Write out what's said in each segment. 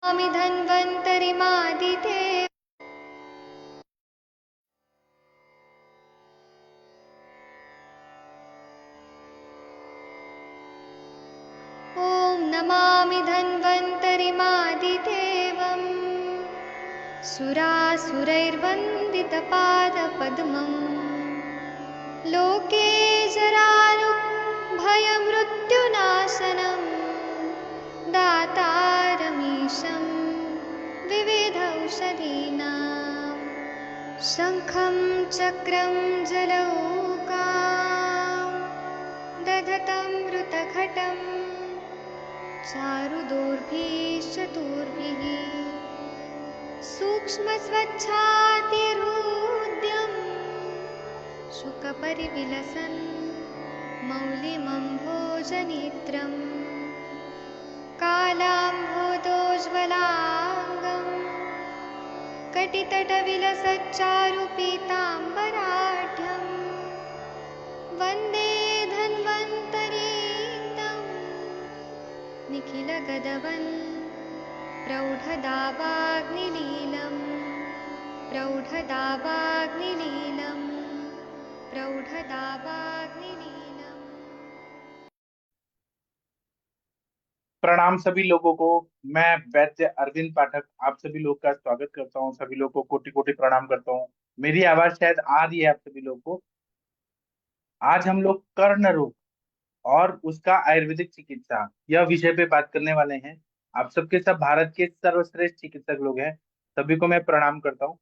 नमामि धन्वन्तरिमादिते। ॐ नमामि धन्वन्तरिमादिदेवम् सुरासुरैर्वन्दितपादपद्मम् लोके जरारुभयमृत्युनाशनं दातारमीशं विविधौषधीनां शङ्खं चक्रं जलौकां दधतं मृतघटं चारुदोर्भिश्चतुर्भिः सूक्ष्मस्वच्छातिहृद्यं शुकपरिविलसन् मौलिमम्भोजनेत्रं कालाम्भोदोज्ज्वलाङ्गं कटितटविलसच्चारुपीताम्बराढ्यं वन्दे धन्वन्तरीतं निखिलगदवन् प्रौढदावाग्निलीलं प्रौढदावाग्निलीलं प्रौढदावाग्निलीलम्। प्रणाम सभी लोगों को। मैं वैद्य अरविंद पाठक आप सभी लोग का स्वागत करता हूं। सभी लोगों को कोटि कोटि प्रणाम करता हूं। मेरी आवाज शायद आ रही है आप सभी लोगों को। आज हम लोग कर्ण रोग और उसका आयुर्वेदिक चिकित्सा यह विषय पे बात करने वाले हैं। आप सबके सब भारत के सर्वश्रेष्ठ चिकित्सक लोग हैं, सभी को मैं प्रणाम करता हूँ।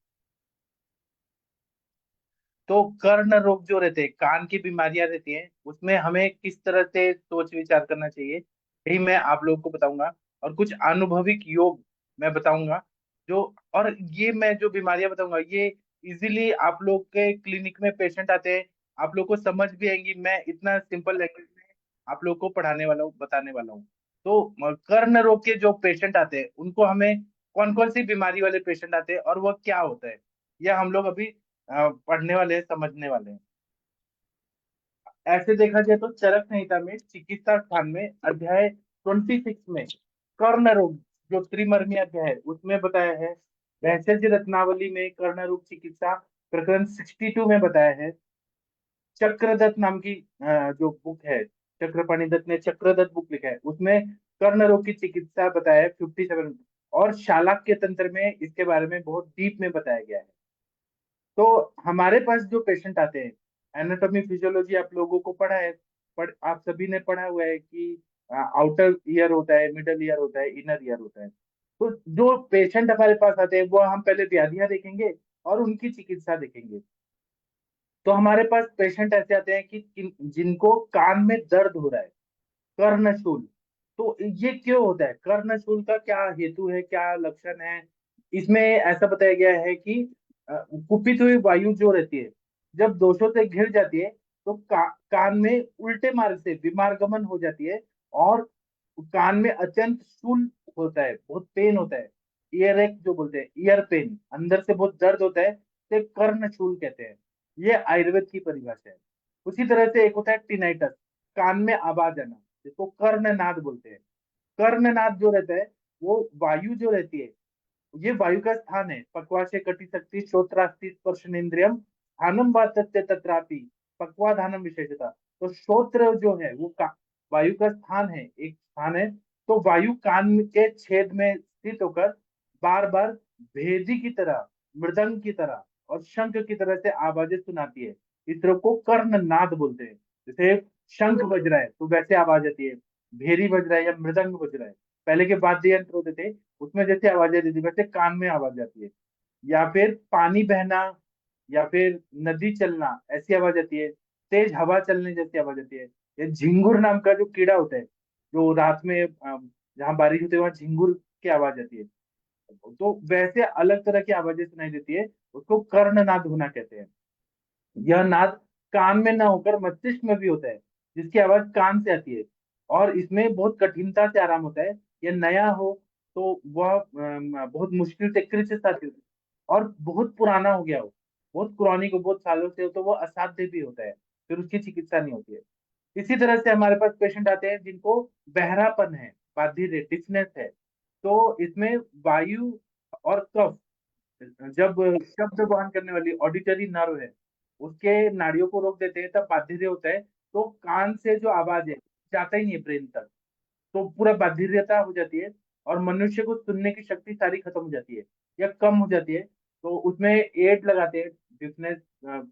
तो कर्ण रोग जो रहते हैं, कान की बीमारियां रहती हैं, उसमें हमें किस तरह से सोच विचार करना चाहिए, यही मैं आप लोगों को बताऊंगा। और कुछ अनुभविक योग मैं बताऊंगा जो, और ये मैं जो बीमारियां बताऊंगा ये इजीली आप लोग के क्लिनिक में पेशेंट आते हैं, आप लोग को समझ भी आएंगी। मैं इतना सिंपल लैंग्वेज में आप लोग को पढ़ाने वाला हूँ, बताने वाला हूँ। तो कर्ण रोग के जो पेशेंट आते हैं उनको हमें कौन कौन सी बीमारी वाले पेशेंट आते हैं और वह क्या होता है, यह हम लोग अभी पढ़ने वाले हैं, समझने वाले हैं। ऐसे देखा जाए तो चरक संहिता में चिकित्सा स्थान में अध्याय 26 में कर्ण रोग जो त्रिमर्मी अध्याय है उसमें बताया है। भैंसज रत्नावली में कर्ण रोग चिकित्सा प्रकरण 62 में बताया है। चक्रदत्त नाम की जो बुक है, चक्रपाणि दत्त ने चक्रदत्त बुक लिखा है, उसमें कर्ण रोग की चिकित्सा बताया है 57। और शालाक्य तंत्र में इसके बारे में बहुत डीप में बताया गया है। तो हमारे पास जो पेशेंट आते हैं, एनाटॉमी फिजियोलॉजी आप लोगों को पढ़ा है, आप सभी ने पढ़ा हुआ है कि आउटर ईयर होता है, मिडल ईयर होता है, इनर ईयर होता है। तो जो पेशेंट हमारे पास आते हैं वो हम पहले व्याधियां देखेंगे और उनकी चिकित्सा देखेंगे। तो हमारे पास पेशेंट ऐसे आते हैं कि जिनको कान में दर्द हो रहा है, कर्णशूल। तो ये क्यों होता है, कर्णशूल का क्या हेतु है, क्या लक्षण है? इसमें ऐसा बताया गया है कि कुपित हुई वायु जो रहती है जब दोषों से घिर जाती है तो कान में उल्टे मार्ग से विमार्गमन हो जाती है और कान में अत्यंत शूल होता है, बहुत पेन होता है। ईयर एक जो बोलते हैं, ईयर पेन, अंदर से बहुत दर्द होता है, तो कर्णशूल कहते हैं। ये आयुर्वेद की परिभाषा है। उसी तरह से एक होता है टिनाइटस, कान में आवाज आना, जिसको कर्णनाद बोलते हैं। कर्णनाद जो रहता है वो वायु जो रहती है, ये वायु का स्थान है। पक्वाशय कटि शक्ति श्रोत्रास्ति स्पर्शनेन्द्रियम स्थानम वा तस्य तत्रापि पक्वाधानम विशेषता। तो श्रोत्र जो है वो वायु का स्थान है, एक स्थान है। तो वायु कान के छेद में स्थित होकर बार बार भेदी की तरह, मृदंग की तरह और शंख की तरह से आवाजें सुनाती है। इस तरह को कर्णनाद बोलते हैं। जैसे शंख बज रहा है तो वैसे आवाज आती है, भेरी बज रहा है या मृदंग बज रहा है, पहले के वाद्य यंत्र होते थे उसमें जैसे आवाजें देती वैसे कान में आवाज आती है। या फिर पानी बहना या फिर नदी चलना, ऐसी आवाज आती है। तेज हवा चलने जैसी आवाज आती है। या झिंगुर नाम का जो कीड़ा होता है, जो रात में जहाँ बारिश होती है वहां झिंगुर की आवाज आती है। तो वैसे अलग तरह की आवाजें सुनाई देती है, उसको कर्णनाद होना कहते हैं। यह नाद कान में ना होकर मस्तिष्क में भी होता है, जिसकी आवाज कान से आती है। और इसमें बहुत कठिनता से आराम होता है। यह नया हो तो वह बहुत मुश्किल से कृच साध्य, और बहुत पुराना हो गया हो, बहुत क्रॉनिक हो, बहुत सालों से हो, तो वो असाध्य भी होता है, फिर उसकी चिकित्सा नहीं होती है। इसी तरह से हमारे पास पेशेंट आते हैं जिनको बहरापन है, बाधिर है, डिफनेस है। तो इसमें वायु और कफ, जब शब्द वहन करने वाली ऑडिटरी नर्व है उसके नाड़ियों को रोक देते हैं तब बाधिल्य होता है। तो कान से जो आवाज है जाता ही नहीं है ब्रेन तक, तो पूरा बाधिल्यता हो जाती है और मनुष्य को सुनने की शक्ति सारी खत्म हो जाती है या कम हो जाती है। तो उसमें एड लगाते हैं, डिफनेस,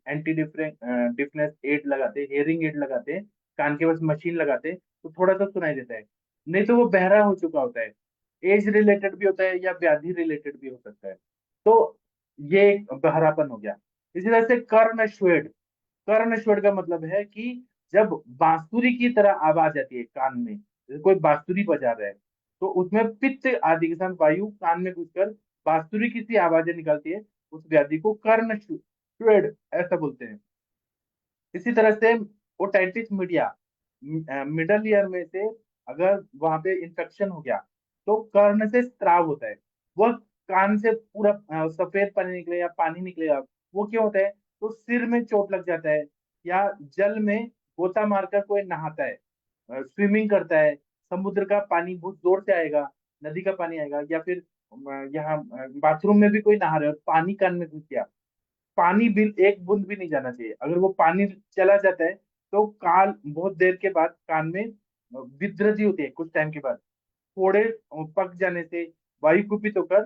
एंटी डिफनेस एड लगाते हैं, हेयरिंग एड लगाते हैं, कान के पास मशीन लगाते हैं तो थोड़ा सा सुनाई देता है। नहीं तो वो बहरा हो चुका होता है। एज रिलेटेड भी होता है या व्याधि रिलेटेड भी हो सकता है। तो ये एक बहरापन हो गया। इसी तरह से कर्ण स्वेड का मतलब है कि जब बांसुरी की तरह आवाज आती है कान में, जैसे कोई बांसुरी बजा रहा है, तो उसमें पित्त आदि के साथ वायु कान में घुसकर बांसुरी की सी आवाजें निकालती है। उस व्याधि को कर्ण स्वेड ऐसा बोलते हैं। इसी तरह से ओटाइटिस मीडिया, मिडल ईयर में से अगर वहां पे इंफेक्शन हो गया तो कर्ण से स्त्राव होता है। वह कान से पूरा सफेद पानी निकले या पानी निकलेगा। वो क्यों होता है? तो सिर में चोट लग जाता है या जल में गोता मारकर कोई नहाता है, स्विमिंग करता है, समुद्र का पानी बहुत जोर से आएगा, नदी का पानी आएगा, या फिर यहाँ बाथरूम में भी कोई नहा रहे हो पानी कान में घुस गया, पानी भी एक बूंद भी नहीं जाना चाहिए। अगर वो पानी चला जाता है तो कान बहुत देर के बाद कान में विद्रति होती है, कुछ टाइम के बाद फोड़े पक जाने से वायु कुपित होकर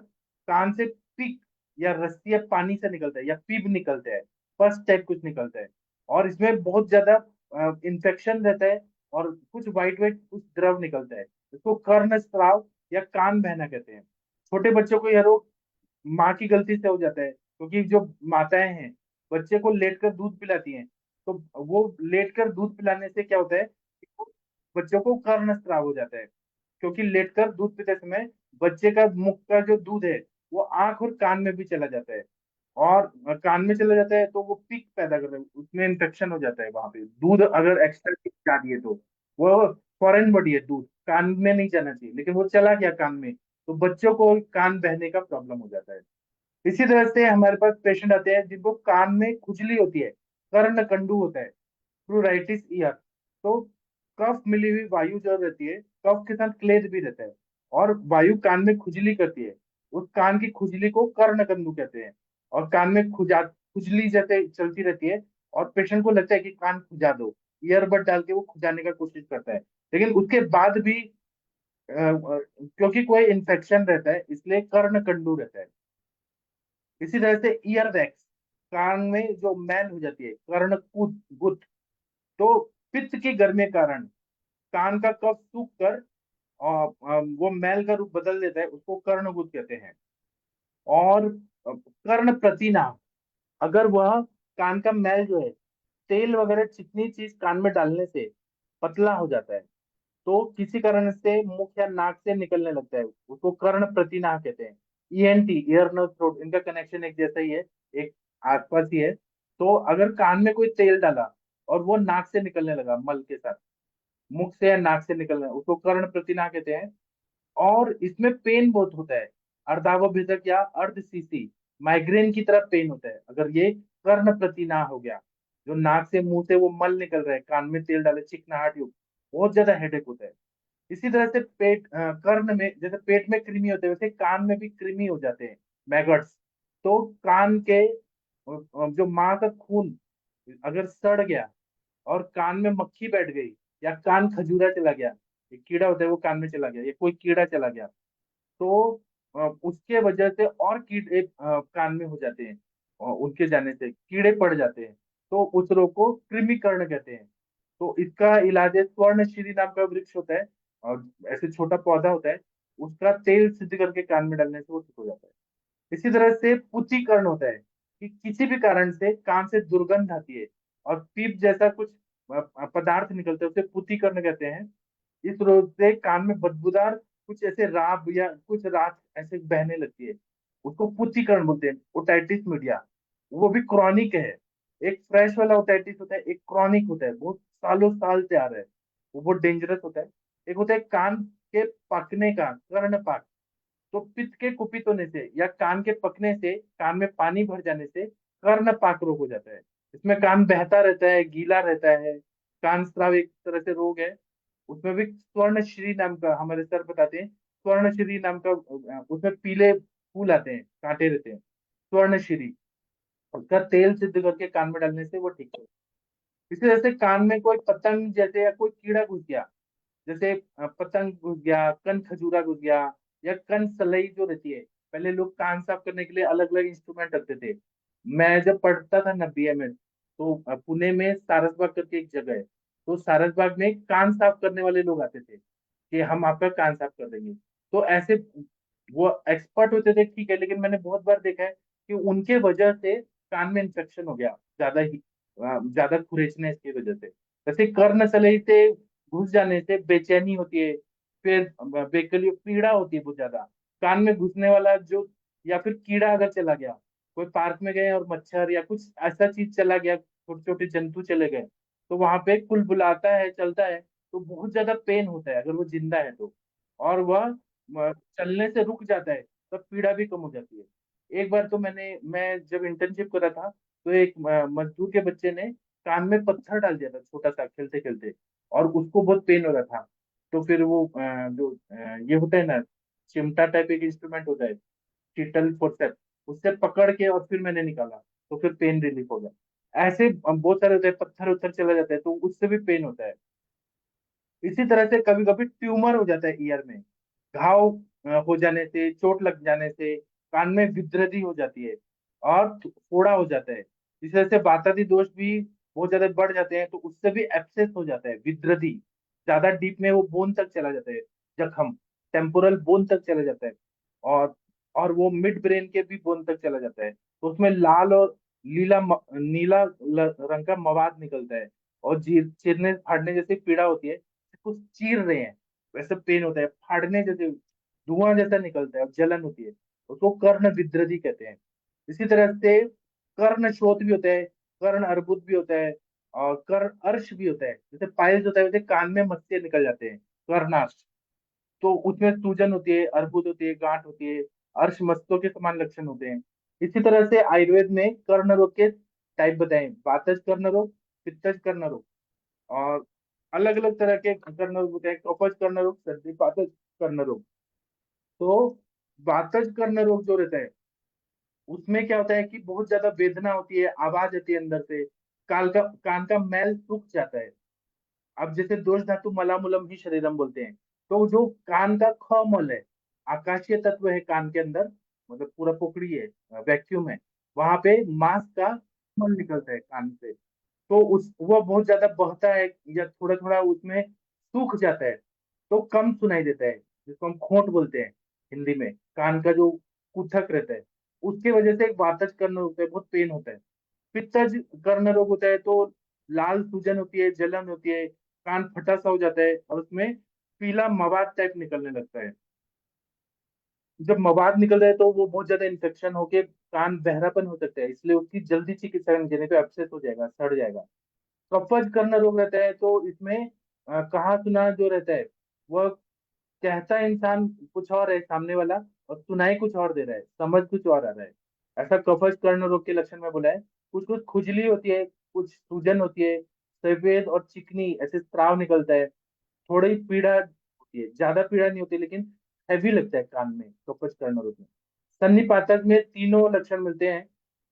कान से पिक या रस्सी या पानी से निकलता है या पीप निकलता है, फर्स्ट टाइप कुछ निकलता है। और इसमें बहुत ज्यादा इंफेक्शन रहता है और कुछ व्हाइट व्हाइट कुछ द्रव निकलता है। इसको कर्ण स्राव या कान बहना कहते हैं। छोटे बच्चों को यह रोग माँ की गलती से हो जाता है, क्योंकि जो माताएं हैं बच्चे को लेटकर दूध पिलाती हैं, तो वो लेटकर दूध पिलाने से क्या होता है कि वो बच्चों को कर्णस्राव हो जाता है। क्योंकि लेटकर दूध पीते समय बच्चे का मुख का जो दूध है वो आंख और कान में भी चला जाता है, और कान में चला जाता है तो वो पीक पैदा कर रहा है, उसमें इन्फेक्शन हो जाता है। वहां पे दूध अगर एक्स्ट्रा जा दिए तो वो फॉरेन बॉडी है, दूध कान में नहीं जाना चाहिए लेकिन वो चला गया कान में, तो बच्चों को कान बहने का प्रॉब्लम हो जाता है। इसी तरह से हमारे पास पेशेंट आते हैं जिनको कान में खुजली होती है, कर्ण कंडू होता है, प्लूराइटिस ईयर। तो कफ मिली हुई वायु जो रहती है, कफ के साथ क्लेद भी रहता है और वायु कान में खुजली करती है, उस कान की खुजली को कर्ण कंडू कहते हैं। और कान में खुजली जैसे चलती रहती है और पेशेंट को लगता है कि कान खुजा दो, ईयरबड डाल के वो खुजाने का कोशिश करता है, लेकिन उसके बाद भी क्योंकि कोई इन्फेक्शन रहता है इसलिए कर्ण कंडू रहता है। इसी तरह से ईयर वैक्स, कान में जो मैल हो जाती है, कर्णकुट गुट, तो पित्त की गर्मी के कारण कान का कफ सूख कर वो मैल का रूप बदल देता है, उसको कर्णगुट कहते हैं। और कर्ण प्रतिनाह, अगर वह कान का मैल जो है तेल वगैरह चिकनी चीज कान में डालने से पतला हो जाता है, तो किसी कारण से मुख या नाक से निकलने लगता है, उसको कर्ण प्रतिनाह कहते हैं। ईएनटी, ईयर नोज थ्रोट, इनका कनेक्शन एक जैसा ही है, एक आसपास ही है। तो अगर कान में कोई तेल डाला और वो नाक से निकलने लगा मल के साथ, मुख से या नाक से निकलना, उसको कर्ण प्रतिनाह कहते हैं। और इसमें पेन बहुत होता है, अर्धावभेदक या अर्ध सीसी माइग्रेन की तरह पेन होता है अगर ये कर्ण प्रतिनाह हो गया, जो नाक से मुंह से वो मल निकल रहा है, कान में तेल डाले, चिकनाहट युक्त, बहुत ज्यादा हेडेक होता है। इसी तरह से कर्ण में जैसे पेट में कृमि होते हैं वैसे कान में भी कृमि हो जाते हैं, मैगट्स। तो कान के जो माँ का खून अगर सड़ गया और कान में मक्खी बैठ गई या कान खजूरा चला गया, एक कीड़ा होता है वो कान में चला गया या कोई कीड़ा चला गया, तो उसके वजह से और कीड़े कान में हो जाते हैं और उनके जाने से कीड़े पड़ जाते हैं, तो उस रोग को कृमिकर्ण कहते हैं। तो इसका इलाज है, स्वर्णशीरी नाम का वृक्ष होता है और ऐसे छोटा पौधा होता है, उसका तेल सिद्ध करके कान में डालने से वो ठीक हो जाता है। इसी तरह से पुच्चीकरण होता है कि किसी भी कारण से कान से दुर्गंध आती है और पीप जैसा कुछ पदार्थ निकलता है, उसे पुच्चीकरण कहते हैं। इस रोग से कान में बदबूदार कुछ ऐसे राब या कुछ राख ऐसे बहने लगती है, उसको पुच्चीकरण बोलते हैं। ओटाइटिस मीडिया, वो भी क्रॉनिक है। एक फ्रेश वाला ओटाइटिस होता है, एक क्रॉनिक होता है, बहुत सालों साल से आ रहा है, वो बहुत डेंजरस होता है। एक होता है कान के पकने का, कर्णपाक, तो पित्त के कुपित होने से या कान के पकने से, कान में पानी भर जाने से कर्णपाक रोग हो जाता है। इसमें कान बहता रहता है, गीला रहता है, कान स्राव एक तरह से रोग है। उसमें भी स्वर्णश्री नाम का हमारे सर बताते हैं, स्वर्णश्री नाम का उसमें पीले फूल आते हैं, कांटे रहते हैं, स्वर्णश्री। उसका तेल सिद्ध करके कान में डालने से वो ठीक है। इसी तरह से कान में कोई पतंग जैसे या कोई कीड़ा घुस गया, जैसे पतंग घुस गया, कन खजूरा घुस गया, या कन सलई जो रहती है। पहले लोग कान साफ करने के लिए अलग अलग इंस्ट्रूमेंट रखते थे। मैं जब पढ़ता था ना बीए में, तो पुणे में सारसबाग करके एक जगह है, तो सारसबाग में कान साफ करने वाले लोग आते थे कि हम आपका कान साफ कर देंगे। तो ऐसे वो एक्सपर्ट होते थे, ठीक है, लेकिन मैंने बहुत बार देखा है कि उनके वजह से कान में इन्फेक्शन हो गया, ज्यादा खुरेचने की वजह से। जैसे कर्ण सलई से घुस जाने से बेचैनी होती है, फिर बेकली पीड़ा होती है बहुत ज्यादा कान में घुसने वाला जो, या फिर कीड़ा अगर चला गया, कोई पार्क में गए और मच्छर या कुछ ऐसा चीज चला गया, छोटे छोटे जंतु चले गए, तो वहां पे कुलबुलाता है, चलता है, तो बहुत ज्यादा पेन होता है अगर वो जिंदा है तो। और वह चलने से रुक जाता है, तब पीड़ा भी कम हो जाती है। एक बार तो मैं जब इंटर्नशिप कर रहा था, तो एक मजदूर के बच्चे ने कान में पत्थर डाल दिया था छोटा सा, खेलते खेलते, और उसको बहुत पेन हो रहा था। तो फिर वो जो ये होता है ना, चिमटा टाइप एक इंस्ट्रूमेंट होता है, कीटल फोर्सेप, उससे पकड़ के और फिर मैंने निकाला, तो फिर पेन रिलीफ हो गया। ऐसे बहुत सारे होते हैं, पत्थर उत्थर चला जाता है तो उससे भी पेन होता है। इसी तरह से कभी कभी ट्यूमर हो जाता है ईयर में, घाव हो जाने से, चोट लग जाने से कान में विद्रदी हो जाती है और फोड़ा हो जाता है। इस तरह से वातादि दोष भी बहुत ज्यादा बढ़ जाते हैं, तो उससे भी एब्सेस हो जाता है, विद्रदी ज्यादा डीप में वो बोन तक चला जाता है, जख्म टेम्पोरल बोन तक चला जाता है, और वो मिड ब्रेन के भी बोन तक चला जाता है। तो उसमें लाल और नीला रंग का मवाद निकलता है, और चीरने फाड़ने जैसी पीड़ा होती है, कुछ चीर रहे हैं वैसे पेन होता है, फाड़ने जैसे धुआं जैसा निकलता है और जलन होती है, उसको कर्ण विद्रदी कहते हैं। इसी तरह से कर्ण शोथ भी होता है, कर्ण अर्बुद भी होता है, और कर्ण अर्श भी होता है। जैसे पाइल्स होता है, वैसे कान में मस्से निकल जाते हैं, कर्णाश। तो उसमें सूजन होती है, अर्बुद होती है, गांठ होती है, अर्श मस्तों के समान लक्षण होते हैं। इसी तरह से आयुर्वेद में कर्ण रोग के टाइप बताए, वातज कर्ण रोग, पित्तज कर्ण रोग, और अलग अलग तरह के कर्ण रोग होते हैं, कफज कर्ण रोग, सर्दी पातज कर्ण रोग। तो वातज कर्ण रोग जो रहता है, उसमें क्या होता है कि बहुत ज्यादा वेदना होती है, आवाज आती है अंदर से, कान का मैल सूख जाता है। अब जैसे दोष धातु मलामुलम ही शरीरम बोलते हैं, तो जो कान का ख मल है, आकाशीय तत्व है कान के अंदर, मतलब पूरा पोकड़ी है, वैक्यूम है, वहां पे मांस का मल निकलता है कान से। तो उस वो बहुत ज्यादा बहता है, या थोड़ा थोड़ा उसमें सूख जाता है, तो कम सुनाई देता है, जिसको हम खोट बोलते हैं हिंदी में, कान का जो कुथक रहता है, उसके वजह से एक वातज कर्ण होता है, बहुत पेन होता है। पित्तज कर्ण रोग होता है तो लाल सूजन होती है, जलन होती है, कान फटा सा हो जाता है, और उसमें पीला मवाद टाइप निकलने लगता है। जब मवाद निकल है तो वो बहुत ज्यादा इन्फेक्शन होके कान बहरापन हो सकता है, इसलिए उसकी जल्दी चिकित्सा करनी चाहिए, तो एब्सेस हो जाएगा, सड़ जाएगा। कफज करना रोग रहता है, तो इसमें कहा सुना जो रहता है, वह कहता इंसान कुछ और है सामने वाला, और सुनाई कुछ और दे रहा है, समझ कुछ और आ रहा है। ऐसा कफज कर्ण रोग के लक्षण में बोला है। कुछ कुछ खुजली होती है, कुछ सूजन होती है, सफेद और चिकनी ऐसे स्त्राव निकलता है, थोड़ी पीड़ा होती है, ज्यादा पीड़ा नहीं होती, लेकिन हैवी लगता है कान में कफज कर्ण रोग में। सन्निपातक में तीनों लक्षण मिलते हैं,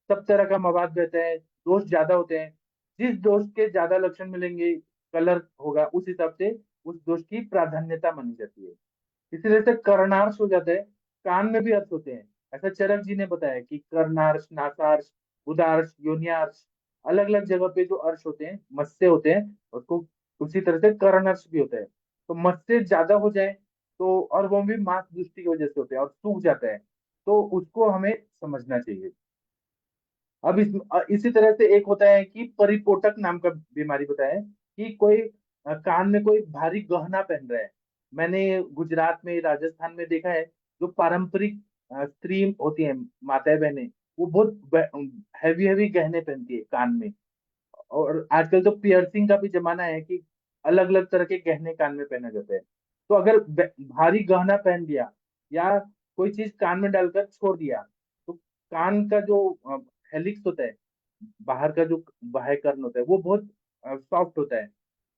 सब तरह का मवाद रहता है, दोष ज्यादा होते हैं। जिस दोष के ज्यादा लक्षण मिलेंगे, कलर होगा, उस हिसाब से उस दोष की प्राधान्यता मानी जाती है। इसी तरह से कर्णार्श हो जाता है, कान में भी अर्थ होते हैं। ऐसा चरक जी ने बताया कि कर्णार्श, नासार्श, उदार्श, योनियार्श, अलग अलग जगह पे जो अर्श होते हैं, मत्स्य होते हैं, उसको उसी तरह से कर्णर्श भी होता है। तो मत्स्य ज्यादा हो जाए, तो और वो भी मांस दृष्टि की वजह से होते हैं और सूख जाता है, तो उसको हमें समझना चाहिए। अब इसी तरह से एक होता है कि परिपोटक नाम का बीमारी बताया है, कि कोई कान में कोई भारी गहना पहन रहा है। मैंने गुजरात में, राजस्थान में देखा है, जो पारंपरिक स्त्री होती है, माताएं बहनें, वो बहुत हैवी हैवी गहने पहनती है कान में। और आजकल तो पियर्सिंग का भी जमाना है कि अलग अलग तरह के गहने कान में पहना जाता है। तो अगर भारी गहना पहन दिया, या कोई चीज कान में डालकर छोड़ दिया, तो कान का जो हेलिक्स होता है, बाहर का जो बाह्य कर्ण होता है, वो बहुत सॉफ्ट होता है,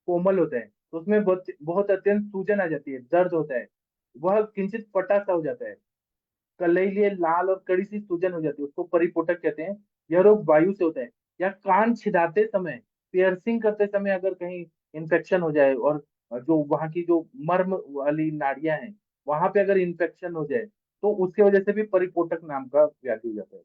कोमल होता है, तो उसमें बहुत बहुत अत्यंत सूजन आ जाती है, दर्द होता है। वह किंचित फटा सा हो जाता है, कलई लिए लाल और कड़ी सी सूजन हो जाती है, उसको परिपोटक कहते हैं। यह रोग वायु से होता है। या कान छिदाते समय, पियर्सिंग करते समय अगर कहीं इन्फेक्शन हो जाए और जो वहां की जो मर्म वाली नाड़ियां हैं वहां पे अगर इन्फेक्शन हो जाए तो उसकी वजह से भी परिपोटक नाम का व्याधि हो जाता है।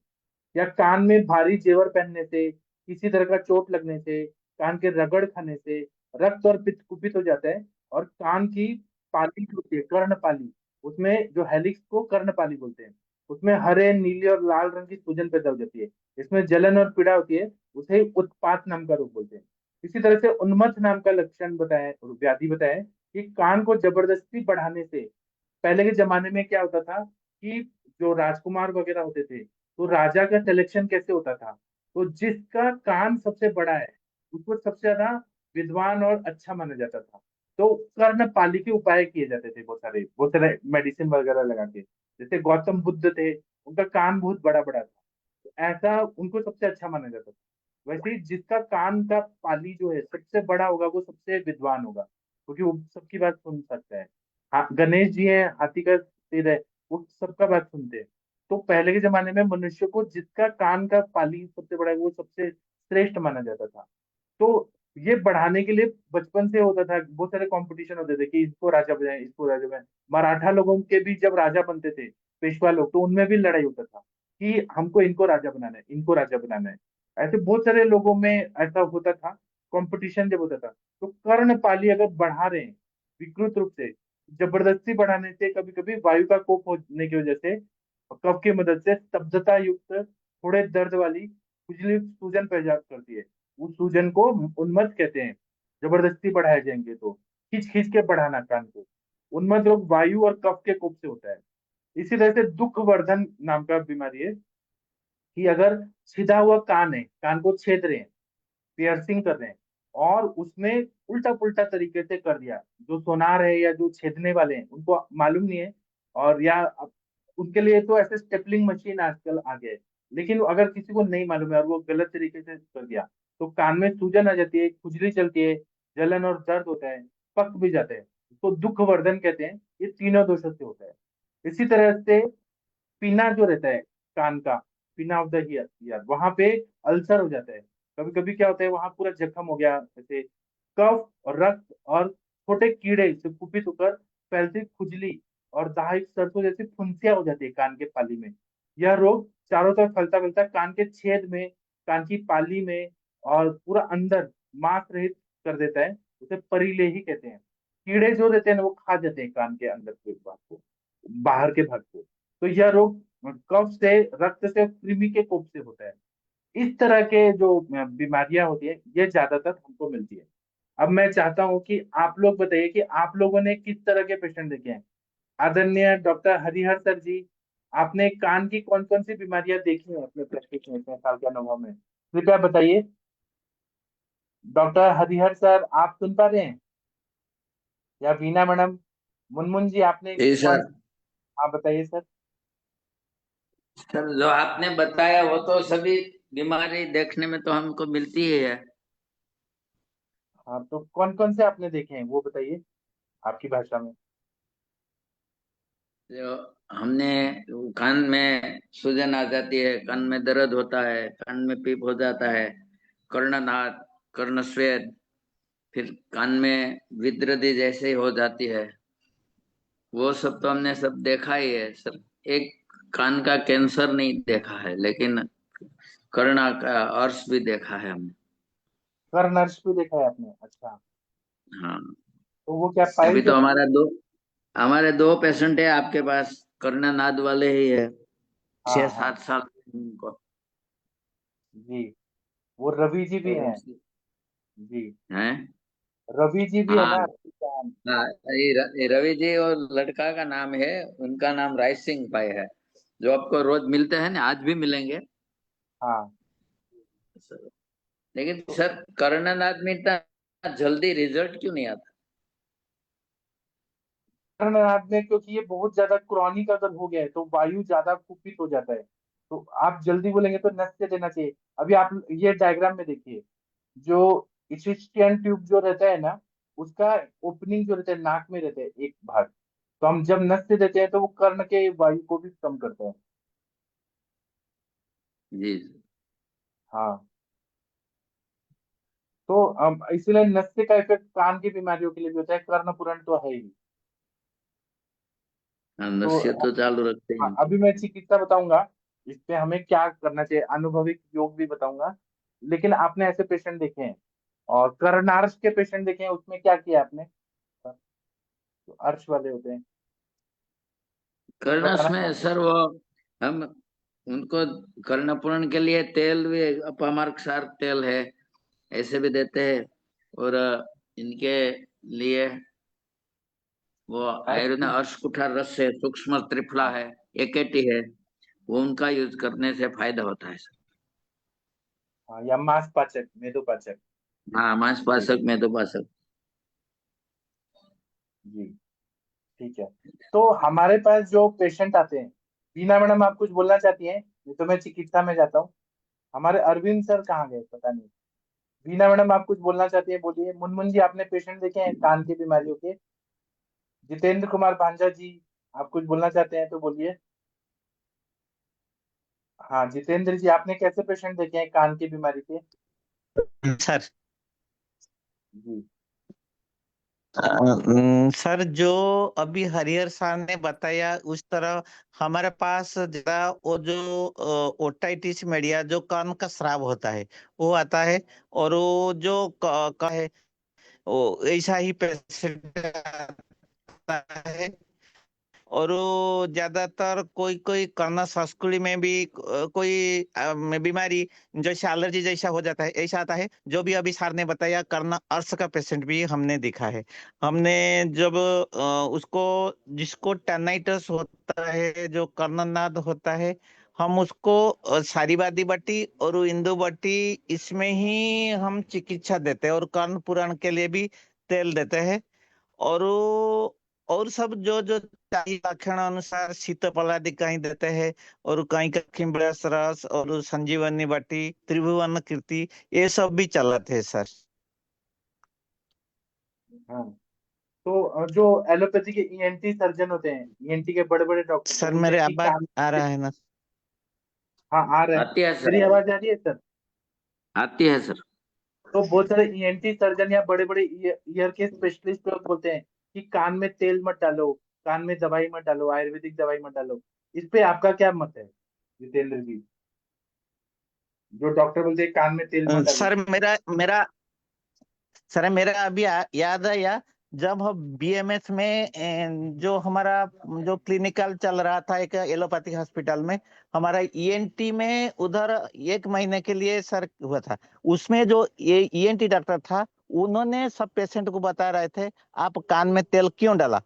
या कान में भारी जेवर पहनने से, किसी तरह का चोट लगने से, कान के रगड़ खाने से रक्त और पित्त कुपित हो जाता है। और कान की पाली जो होती है, कर्णपाली, उसमें जो हेलिक्स को कर्णपाली बोलते हैं, उसमें हरे, नीले और लाल रंग की सूजन पैदा हो जाती है। इसमें जलन और पीड़ा होती है, उसे उत्पात नाम का रोग बोलते हैं। इसी तरह से उन्मत्त नाम का लक्षण बताए, व्याधि बताए कि कान को जबरदस्ती बढ़ाने से। पहले के जमाने में क्या होता था कि जो राजकुमार वगैरह होते थे तो राजा का सिलेक्शन कैसे होता था, तो जिसका कान सबसे बड़ा है उसको सबसे ज्यादा विद्वान और अच्छा माना जाता था। तो कर्णपाली के उपाय किए जाते थे, बहुत सारे मेडिसिन वगैरह लगा के। जैसे गौतम बुद्ध थे, उनका कान बहुत बड़ा बड़ा था, तो ऐसा उनको सबसे अच्छा माना जाता था। वैसे ही जिसका कान का पाली जो है सबसे बड़ा होगा वो सबसे विद्वान होगा, क्योंकि वो सबकी बात सुन सकता है। हाँ, गणेश जी हैं, हाथी का सिर है, वो सबका बात सुनते हैं। तो पहले के जमाने में मनुष्य को जिसका कान का पाली सबसे बड़ा है वो सबसे श्रेष्ठ माना जाता था। तो ये बढ़ाने के लिए बचपन से होता था, बहुत सारे कंपटीशन होते थे कि इसको राजा बनाए, इसको राजा बनाए। मराठा लोगों के भी जब राजा बनते थे, पेशवा लोग, तो उनमें भी लड़ाई होता था कि हमको इनको राजा बनाना है, इनको राजा बनाना है। ऐसे बहुत सारे लोगों में ऐसा होता था, कंपटीशन जब होता था। तो कर्णपाली अगर बढ़ा रहे हैं विकृत रूप से, जबरदस्ती बढ़ाने से, कभी कभी वायु का कोप होने की वजह से, कफ की मदद से स्तब्धता युक्त थोड़े दर्द वाली खुजली सूजन पैदा करती है। उस सूजन को उन्मत्त कहते हैं। जबरदस्ती बढ़ाए जाएंगे तो खींच खींच के बढ़ाना कान को। उन्मत्त रोग वायु और कफ के कोप से होता है। इसी तरह से दुख वर्धन नाम का बीमारी है कि अगर सीधा हुआ कान है, कान को छेद रहे हैं, पियर्सिंग कर रहे हैं, और उसमें उल्टा पुल्टा तरीके से कर दिया, जो सोनार है या जो छेदने वाले हैं उनको मालूम नहीं है, और या उनके लिए तो ऐसे स्टेपलिंग मशीन आजकल आ गए। लेकिन अगर किसी को नहीं मालूम है और वो गलत तरीके से कर दिया तो कान में सूजन आ जाती है, खुजली चलती है, जलन और दर्द होता है, पक भी जाते हैं। तो दुख वर्धन कहते हैं। ये तीनों दोषों से होता है। इसी तरह से पीना जो रहता है कान का, पीना ऑफ द ईयर, वहां पे अल्सर हो जाता है। कभी कभी क्या होता है, वहां पूरा जख्म हो गया, जैसे कफ और रक्त और छोटे कीड़े से कुपित होकर फैलती खुजली और दाहिक सरसों जैसी फुंसियां हो जाती है कान के पाली में। यह रोग चारों तरफ फैलता फैलता कान के छेद में, कान की पाली में और पूरा अंदर मांस रहित कर देता है। उसे परिलेही कहते हैं। कीड़े जो रहते हैं ना वो खा जाते हैं कान के अंदर के भाग को, बाहर के भाग को। तो यह रोग कफ से, रक्त से, कृमि के कोप से होता है। इस तरह के जो बीमारियां होती है ये ज्यादातर हमको मिलती है। अब मैं चाहता हूं कि आप लोग बताइए कि आप लोगों ने किस तरह के पेशेंट देखे हैं। आदरणीय डॉक्टर हरिहर सर जी, आपने कान की कौन कौन सी बीमारियां देखी हैं अपने प्रैक्टिस में, इतने साल के अनुभव में, कृपया बताइए। डॉक्टर हरिहर सर, आप सुन पा रहे हैं? या वीना मैडम, मुनमुन जी, आपने जी कौन, सर। आप बताइए सर। सर जो आपने बताया वो तो सभी बीमारी देखने में तो हमको मिलती ही है। हाँ, तो कौन कौन से आपने देखे हैं वो बताइए आपकी भाषा में। जो हमने कान में सूजन आ जाती है, कान में दर्द होता है, कान में पीप हो जाता है, कर्णनाद, कर्णस्वेद, फिर कान में विद्रदी जैसे हो जाती है, वो सब तो हमने सब देखा ही है सर। एक कान का कैंसर नहीं देखा है, लेकिन कर्ण का अर्श भी देखा है हमने। कर्नर्स भी देखा है आपने? अच्छा। हाँ। तो वो क्या पाई अभी तो जाती है? हमारे दो पेशेंट है आपके पास, कर्णनाद वाले ही है, हाँ छह हाँ सात साल उनको। जी, वो रवि जी भी तो हैं। जी, हैं। रवि जी भी है हाँ ना आपकी जान? हाँ, ये रवि जी और लड़का का नाम है, उनका नाम राय सिंह भाई है, जो आपको रोज मिलते हैं ना, आज भी मिलेंगे हाँ। सर। लेकिन तो सर कर्णनाद में इतना जल्दी रिजल्ट क्यों नहीं आता? कर्णनाद में क्योंकि ये बहुत ज्यादा क्रॉनिक अगर हो गया है तो वायु ज्यादा कुपित हो जाता है, तो आप जल्दी बोलेंगे तो नस से देना चाहिए। अभी आप ये डायग्राम में देखिए, जो इसिस्टियन ट्यूब जो रहता है ना, उसका ओपनिंग जो रहता है नाक में रहता है एक भाग, तो हम जब नस्य देते हैं तो वो कर्ण के वायु को भी कम करता है। जी। हाँ, तो इसीलिए नस्य का इफेक्ट कान की बीमारियों के लिए भी होता है, कर्ण पुराण तो है ही। हाँ, तो नस्य तो चालू रखते हाँ, हैं। अभी मैं चिकित्सा बताऊंगा, इस पे हमें क्या करना चाहिए, अनुभविक योग भी बताऊंगा। लेकिन आपने ऐसे पेशेंट देखे हैं और कर्नार्श के पेशेंट देखे हैं, उसमें क्या किया आपने? तो अर्श वाले होते हैं, कुछ कर्णस बताना में चाहोगे? सर वो हम उनको कर्णपूरण के लिए तेल भी अपामार्ग सार तेल है, ऐसे भी देते हैं। और इनके लिए वो अर्श आयुर्वेद में अर्शकुठार रस है, सूक्ष्म त्रिफला हाँ है, एकेटी है, वो उनका यूज करने से फायदा होता है सर। हाँ, या मांसपाचक, मेदोपाचक। हाँ, मांसपाशक मेदोपाशक। जी, ठीक है। तो हमारे पास जो पेशेंट आते हैं, बीना मैडम आप कुछ बोलना चाहती हैं? नहीं तो मैं चिकित्सा में जाता हूँ। हमारे अरविंद सर कहाँ गए पता नहीं। बीना मैडम आप कुछ बोलना चाहती है, बोलिए। मुनमुन जी, आपने पेशेंट देखे हैं कान की बीमारियों के? जितेंद्र कुमार भांजा जी, आप कुछ बोलना चाहते हैं तो बोलिए। हाँ, जितेंद्र जी, आपने कैसे पेशेंट देखे हैं कान की बीमारी के? सर जी सर जो अभी हरिहर सर ने बताया उस तरह हमारे पास जरा वो जो ओटाइटिस मीडिया जो कान का स्राव होता है वो आता है। और वो जो का है वो ऐसा ही पेशेंट आता है। और वो ज्यादातर कोई कोई कर्ण संस्कृति में भी कोई बीमारी जैसे एलर्जी जैसा हो जाता है, ऐसा आता है। जो भी अभी सर ने बताया कर्ण अर्श का पेशेंट भी हमने देखा है। हमने जब उसको जिसको टेनाइटस होता है जो कर्णनाद होता है हम उसको सारीवादी बट्टी और इंदु बट्टी इसमें ही हम चिकित्सा देते हैं और कर्ण पुराण के लिए भी तेल देते हैं। और और सब जो जो चाहिए लक्षण अनुसार शीतफल आदि कहीं देते हैं। और कहीं का खिम्बरस रस और संजीवनी बट्टी त्रिभुवन कीर्ति ये सब भी चलते हैं सर। हाँ। तो जो एलोपैथी के ईएनटी सर्जन होते हैं, ईएनटी के बड़े बड़े डॉक्टर, वो सर बोलते मेरे हैं कि आवाज कान आ में। रहा है ना? हाँ, आ रहा है। आती है मेरी सर, आवाज आ रही है सर? आती है सर। तो बहुत सारे ईएनटी सर्जन या बड़े बड़े ईयर के स्पेशलिस्ट लोग बोलते हैं कि कान में तेल मत डालो, कान में दवाई मत डालो, आयुर्वेदिक दवाई मत डालो। इस पे आपका क्या मत है जितेंद्र जी? जो डॉक्टर बोलते हैं कान में तेल मत डालो। सर मेरा मेरा सर मेरा अभी याद आया जब हम बीएमएस में जो हमारा जो क्लिनिकल चल रहा था एक एलोपैथिक हॉस्पिटल में हमारा ईएनटी में उधर 1 महीने के लिए सर हुआ था। उसमें जो ये ईएनटी डॉक्टर था उन्होंने सब पेशेंट को बता रहे थे आप कान में तेल क्यों डाला,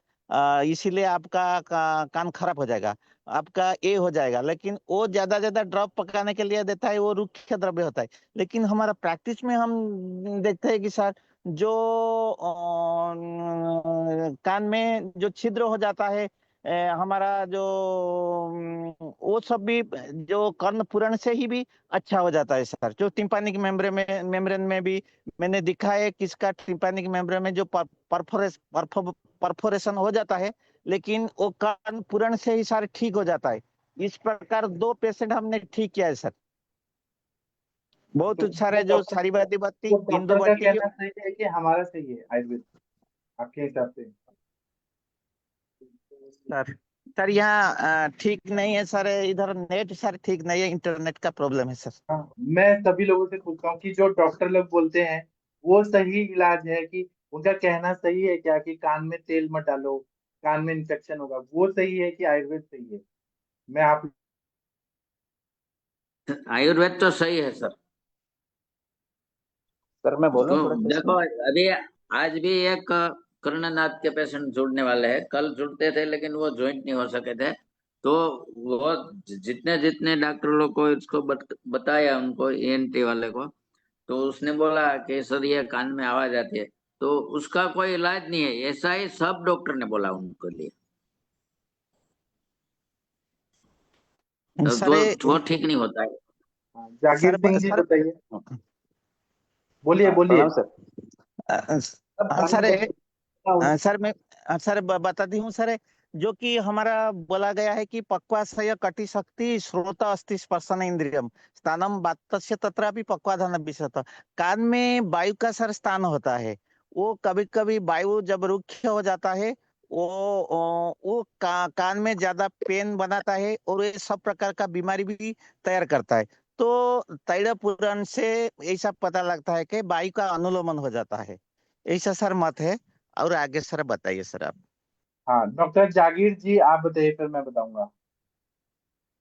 इसीलिए आपका कान खराब हो जाएगा, आपका ये हो जाएगा। लेकिन वो ज्यादा ज्यादा ड्रॉप पकाने के लिए देता है, वो रुक्ष द्रव्य होता है। लेकिन हमारा प्रैक्टिस में हम देखते हैं कि सर जो कान में जो छिद्र हो जाता है हमारा जो वो सब भी जो कर्ण पुरण से ही भी अच्छा हो जाता है सर। जो टिम्पैनिक मेम्ब्रेन में भी मैंने दिखा है किसका टिम्पैनिक मेम्ब्रेन में जो परफोरेशन हो जाता है लेकिन वो कर्ण पुरण से ही सर ठीक हो जाता है। इस प्रकार 2 पेशेंट हमने ठीक किया है सर। तो बहुत सारे जो सारीवादी बत्ती वो इंदु डॉक्टर का बत्ती कहना सही है कि हमारा सही है आयुर्वेद, आपके हिसाब से? सर सर यहाँ ठीक नहीं है सर, इधर नेट सर ठीक नहीं है, इंटरनेट का प्रॉब्लम है सर। हाँ, मैं सभी लोगों से पूछता हूँ कि जो डॉक्टर लोग बोलते हैं वो सही इलाज है कि उनका कहना सही है क्या कि कान में तेल मत डालो, कान में इन्फेक्शन होगा, वो सही है कि आयुर्वेद सही है? मैं आप आयुर्वेद तो सही है सर। सर मैं बोलूं उसको थोड़ा सा देखो, इसमें? अभी आज भी एक कर्णनाथ के पेशेंट जुड़ने वाले हैं, कल जुड़ते थे लेकिन वो ज्वाइंट नहीं हो सके थे। तो वो जितने जितने डॉक्टर लोग को इसको बताया उनको ईएनटी वाले को, तो उसने बोला कि सर ये कान में आवाज आती है, तो उसका कोई इलाज नहीं है, ऐसा ही सब डॉक्टर ने बोला उनको लिए। तो सर वो ठीक नहीं होता है। हाँ, जागीर सर सिंह जी सर बताइए, बोलिए बोलिए। प्रणाम सर। अ, अब अ, कान सर में सर मैं सर बताती हूँ सर। जो कि हमारा बोला गया है कि पक्वाशय कटि शक्ति श्रोत अस्ति स्पर्शन इंद्रियम स्थानम वातस्य तत्रापि पक्वाधान विशत। कान में वायु का सर स्थान होता है। वो कभी कभी वायु जब रुक्ष हो जाता है वो कान में ज्यादा पेन बनाता है और ये सब प्रकार का बीमारी भी तैयार करता है। तो तैल पुराण से ऐसा पता लगता है कि वायु का अनुलोमन हो जाता है। ऐसा सर मत है। और आगे सर बताइए सर आप। हाँ डॉक्टर जागीर जी आप बताइए, फिर मैं बताऊंगा।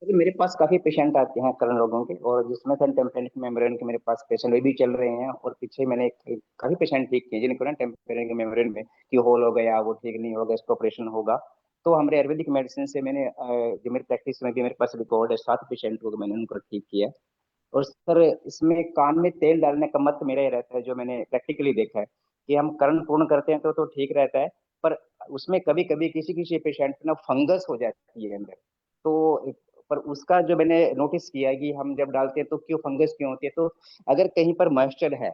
अभी मेरे पास काफी पेशेंट आते हैं करण रोगों के, और जिसमें से टेम्पेनिक मेम्ब्रेन के मेरे पास पेशेंट भी चल रहे हैं, और पीछे मैंने काफी पेशेंट ठीक किए जिनको ना टेम्पेनिक मेम्ब्रेन में कि होल हो गया, वो ठीक नहीं होगा, इसको ऑपरेशन होगा। तो हमारे आयुर्वेदिक मेडिसिन से मैंने जो मेरी प्रैक्टिस में भी मेरे पास रिकॉर्ड है, 7 पेशेंट को मैंने उनको ठीक किया। और सर इसमें कान में तेल डालने का मत मेरा ही रहता है, जो मैंने प्रैक्टिकली देखा है कि हम कर्ण पूर्ण करते हैं तो ठीक रहता है, पर उसमें कभी कभी किसी किसी पेशेंट में ना फंगस हो जाती है अंदर। तो पर उसका जो मैंने नोटिस किया है कि हम जब डालते हैं तो क्यों फंगस क्यों होती है, तो अगर कहीं पर मॉइस्चर है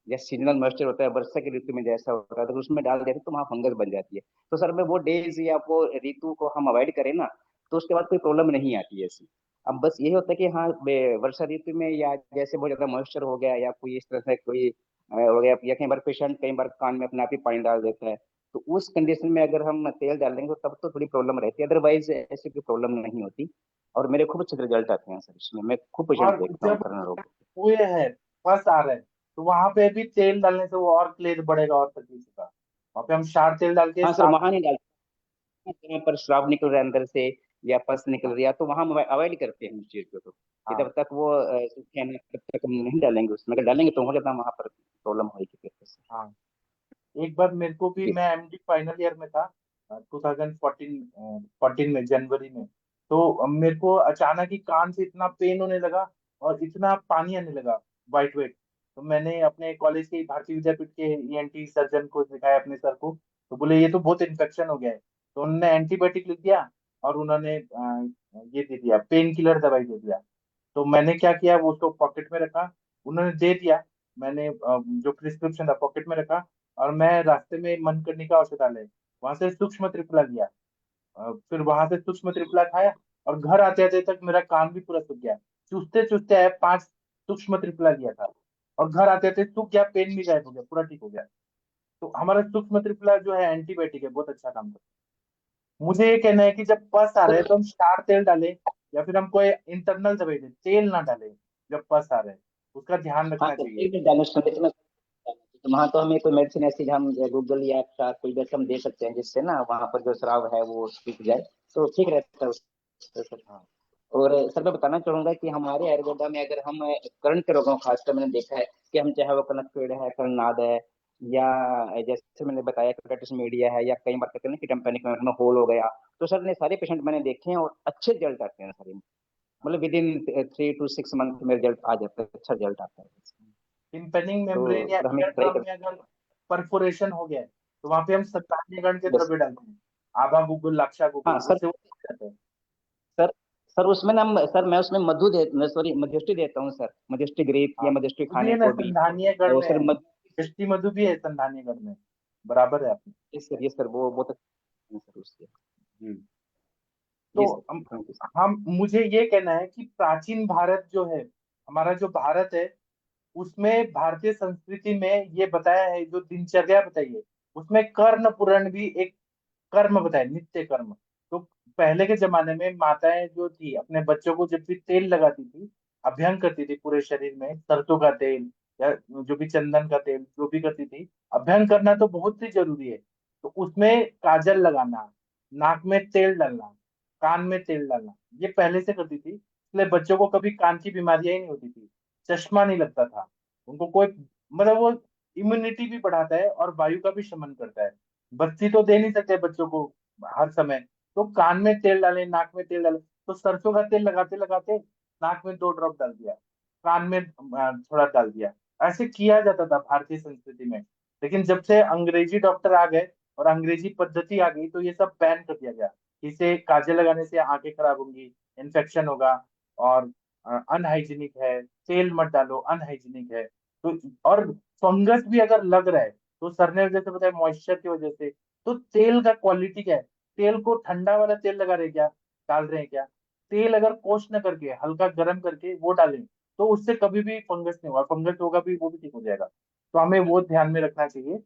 या सीजनल मॉइस्चर होता है वर्षा की ऋतु में जैसा होता है, तो उसमें डाल देते हैं तो वहाँ फंगस बन जाती है। तो सर मैं वो डेज या वो ऋतु को हम अवॉइड करें ना, तो उसके बाद कोई प्रॉब्लम नहीं आती है ऐसी। अब बस यही होता है कि हाँ वर्षा ऋतु में या जैसे बहुत ज्यादा मॉइस्चर हो गया या कोई इस तरह से कोई हो गया, या कई बार पेशेंट कई बार कान में अपने आप ही पानी डाल देता है, तो उस कंडीशन में अगर हम तेल डाल देंगे तो तब तो थोड़ी प्रॉब्लम रहती है, अदरवाइज ऐसी कोई प्रॉब्लम नहीं होती। और मेरे खूब अच्छे रिजल्ट आते हैं सर इसमें, मैं खूब पेशेंट और देखता हूँ जब कर्ण रोग। हुए है, फंस आ रहे हैं, तो वहां पे भी तेल डालने से वो और क्लेश बढ़ेगा और तकलीफ होगा। वहां पे हम क्षार तेल डाल के हाँ सर, साफ। वहां नहीं डालते हैं, जहाँ पर श्राव निकल रहा है अंदर से या पस निकल रही है, तो वहां अवॉइड करते हैं उस चीज को। तो कि हाँ जब तक वो सूखे हैं तब तक हम नहीं डालेंगे उसमें, अगर डालेंगे तो हो जाता है वहां पर प्रॉब्लम होगी फिर से। हाँ। एक बार मेरे को भी, जी मैं एमडी फाइनल ईयर में था 2014 में जनवरी में। तो मेरे को अचानक ही कान से इतना पेन होने लगा और इतना पानी आने लगा, वाइट वेट। तो मैंने अपने कॉलेज के भारतीय विद्यापीठ के ईएनटी सर्जन को दिखाया, अपने सर को। तो बोले ये तो बहुत इन्फेक्शन हो गया है। तो उन्होंने एंटीबायोटिक लिख दिया और उन्होंने ये दे दिया, पेन किलर दवाई दे दिया। तो मैंने क्या किया, वो उसको पॉकेट में रखा, उन्होंने दे दिया। मैंने जो प्रिस्क्रिप्शन था पॉकेट में रखा, और मैं रास्ते में मनकर्णिका औषधालय, वहां से सूक्ष्म त्रिफला लिया। फिर वहां से सूक्ष्म त्रिफला खाया, और घर आते आते तक मेरा कान भी पूरा सूख गया। चूसते चूसते आए, 5 सूक्ष्म त्रिफला लिया था, और घर आते आते सूख गया, पेन भी गायब हो गया, पूरा ठीक हो गया। तो हमारा सूक्ष्म त्रिफला जो है एंटीबायोटिक है, बहुत अच्छा काम करता है। मुझे ये कहना है कि जब पस आ रहे हैं तो हम क्षार तेल डालें, या फिर हम कोई इंटरनल दवाई दें, तेल ना डालें जब पस आ रहे हैं। उसका ध्यान हाँ रखना सर, चाहिए। एक मिनट डालना संदेश में, तो वहाँ तो हमें कोई मेडिसिन ऐसी हम गूगल या कोई भी हम दे सकते हैं जिससे ना वहाँ पर जो श्राव है वो सूख जाए, तो ठीक रहता है सर। हाँ और सर मैं बताना चाहूंगा कि हमारे आयुर्वेदा में अगर हम कर्ण के रोगों को खासकर मैंने देखा है कि हम चाहे वो कनक पेड़ है, कर्णनाद है, या जैसे मैंने बताया कैटिस मीडिया है, या कई बार कहते हैं ना कि टेम्पेनिक में होल हो गया, तो सर ने सारे पेशेंट मैंने देखे हैं और अच्छे रिजल्ट आते हैं सर। मतलब विद इन 3 to 6 मंथ में रिजल्ट आ जाता है, अच्छा रिजल्ट आता है। टिम्पैनिक तो मेम्ब्रेन या सर हम ईयर एक ट्राई ड्रम कर। में अगर परफोरेशन हो गया है, तो वहां पे हम सत्तान्यगण के यस। द्रव्य डालते हैं, आभा गुगुल, लाक्षा हाँ गुगुल, सर। उससे वो हो जाता है। सर सर उसमें ना सर मैं उसमें मधु दे, सॉरी मधुष्टि देता हूँ सर, मधुष्टि ग्रेप हाँ या मधुष्टि वो भी है खाने ना, को भी। संधानीय गण और में सर है। मधु। दृष्टि मधु भी है संधानीय गण में, बराबर है आपने। ये सर वो बहुत अच्छा है सर उससे। जी। जी तो सर, थैंक यू सर। हम मुझे ये कहना है कि प्राचीन भारत जो है, हमारा जो भारत है, उसमें भारतीय संस्कृति में ये बताया है, जो दिनचर्या बताई है, उसमें कर्ण पुराण भी एक कर्म बताए, नित्य कर्म। तो पहले के जमाने में माताएं जो थी, अपने बच्चों को जब भी तेल लगाती थी, अभ्यंग करती थी पूरे शरीर में, सरसों का तेल या जो भी चंदन का तेल, जो भी करती थी, अभ्यंग करना तो बहुत ही जरूरी है। तो उसमें काजल लगाना, नाक में तेल डालना, कान में तेल डालना, ये पहले से करती थी, इसलिए बच्चों को कभी कान की बीमारियां ही नहीं होती थी, चश्मा नहीं लगता था उनको कोई। मतलब वो इम्यूनिटी भी बढ़ाता है और वायु का भी शमन करता है। बत्ती तो दे नहीं सकते बच्चों को हर समय, तो कान में तेल डालें, नाक में तेल डालें। तो सरसों का तेल लगाते लगाते नाक में 2 ड्रॉप डाल दिया, कान में थोड़ा डाल दिया। ऐसे किया जाता था भारतीय संस्कृति में। लेकिन जब से अंग्रेजी डॉक्टर आ गए और अंग्रेजी पद्धति आ गई, तो ये सब बैन कर दिया गया। इसे काजल लगाने से आंखें खराब होंगी, इन्फेक्शन होगा, और अनहाइजीनिक है, तेल मत डालो, अनहाइजीनिक है। तो और फंगस भी अगर लग रहा है, तो सर ने जैसे बताया मॉइस्चर की वजह से, तो तेल का क्वालिटी क्या है, तेल को ठंडा वाला तेल लगा रहे क्या, डाल रहे हैं क्या, तेल अगर कोश न करके हल्का गर्म करके वो डालें तो उससे कभी भी फंगस नहीं होगा, फंगस होगा भी वो भी ठीक हो जाएगा। तो हमें वो ध्यान में रखना चाहिए।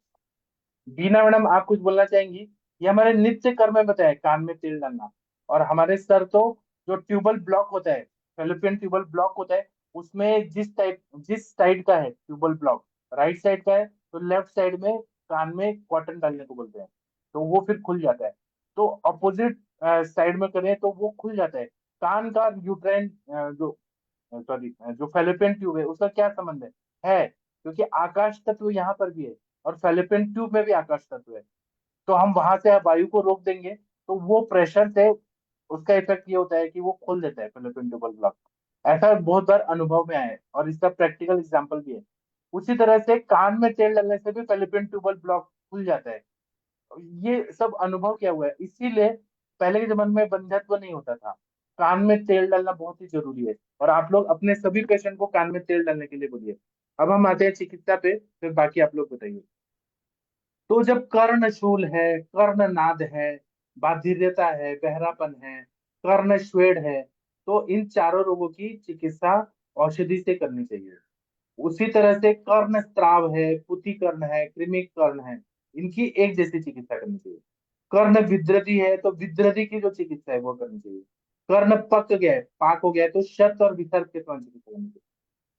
बीना मैडम आप कुछ बोलना चाहेंगी? ये हमारे नित्य कर्म में बताया कान में तेल डालना। और हमारे सर तो जो ट्यूबल ब्लॉक होता है, फेलोपियन ट्यूबल ब्लॉक होता है, उसमें जिस साइड का है ट्यूबल ब्लॉक, राइट साइड का है तो लेफ्ट साइड में कान में कॉटन डालने को बोलते हैं, तो वो फिर खुल जाता है। तो अपोजिट साइड में करें तो वो खुल जाता है। कान का यूट्राइन जो सॉरी जो फेलोपियन ट्यूब है उसका क्या संबंध है क्योंकि आकाश तत्व यहाँ पर भी है और फेलोपियन ट्यूब में भी आकाश तत्व है। तो हम वहां से वायु को रोक देंगे तो वो प्रेशर से उसका इफेक्ट ये होता है कि वो खोल देता है फेलोपियन ट्यूबल ब्लॉक। ऐसा बहुत बार अनुभव में आया है और इसका प्रैक्टिकल एग्जाम्पल भी है। उसी तरह से कान में तेल डालने से भी फेलोपियन ट्यूबल ब्लॉक खुल जाता है। ये सब अनुभव क्या हुआ है, इसीलिए पहले के जमाने में बंध्यत्व नहीं होता था। कान में तेल डालना बहुत ही जरूरी है और आप लोग अपने सभी पेशेंट को कान में तेल डालने के लिए बोलिए। अब हम आते हैं चिकित्सा पे, फिर बाकी आप लोग बताइए। तो जब कर्णशूल है, कर्णनाद है, बाधिर्यता है, बहरापन है, कर्णस्वेद है, तो इन चारों रोगों की चिकित्सा औषधि से करनी चाहिए। उसी तरह से कर्ण स्त्राव है, पुथिकर्ण है, कृमि कर्ण है, इनकी एक जैसी चिकित्सा करनी चाहिए। कर्ण विद्रति है तो विद्रति की जो चिकित्सा है वो करनी चाहिए। कर्ण पक गया है, पाक हो गया है तो शत और विसर्ग के समान चिकित्सा करनी चाहिए।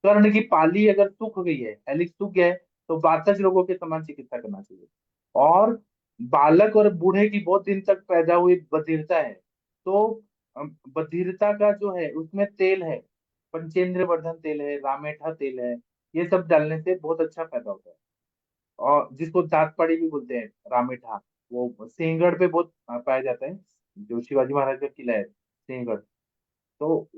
कर्ण की पाली अगर सूख गई है, हेलिक्स सूख गया है, तो वातज रोगों के समान चिकित्सा करना चाहिए। और बालक और बूढ़े की बहुत दिन तक पैदा हुई बधिरता है तो बधिरता का जो है उसमें तेल है, पंचेंद्र वर्धन तेल है, रामेठा तेल है, ये सब डालने से बहुत अच्छा फायदा होता है। और जिसको दांत पाड़ी भी बोलते हैं, रामेठा, वो सिंहगढ़ पे बहुत पाया जाता है। जो शिवाजी महाराज का किला है सिंहगढ़, तो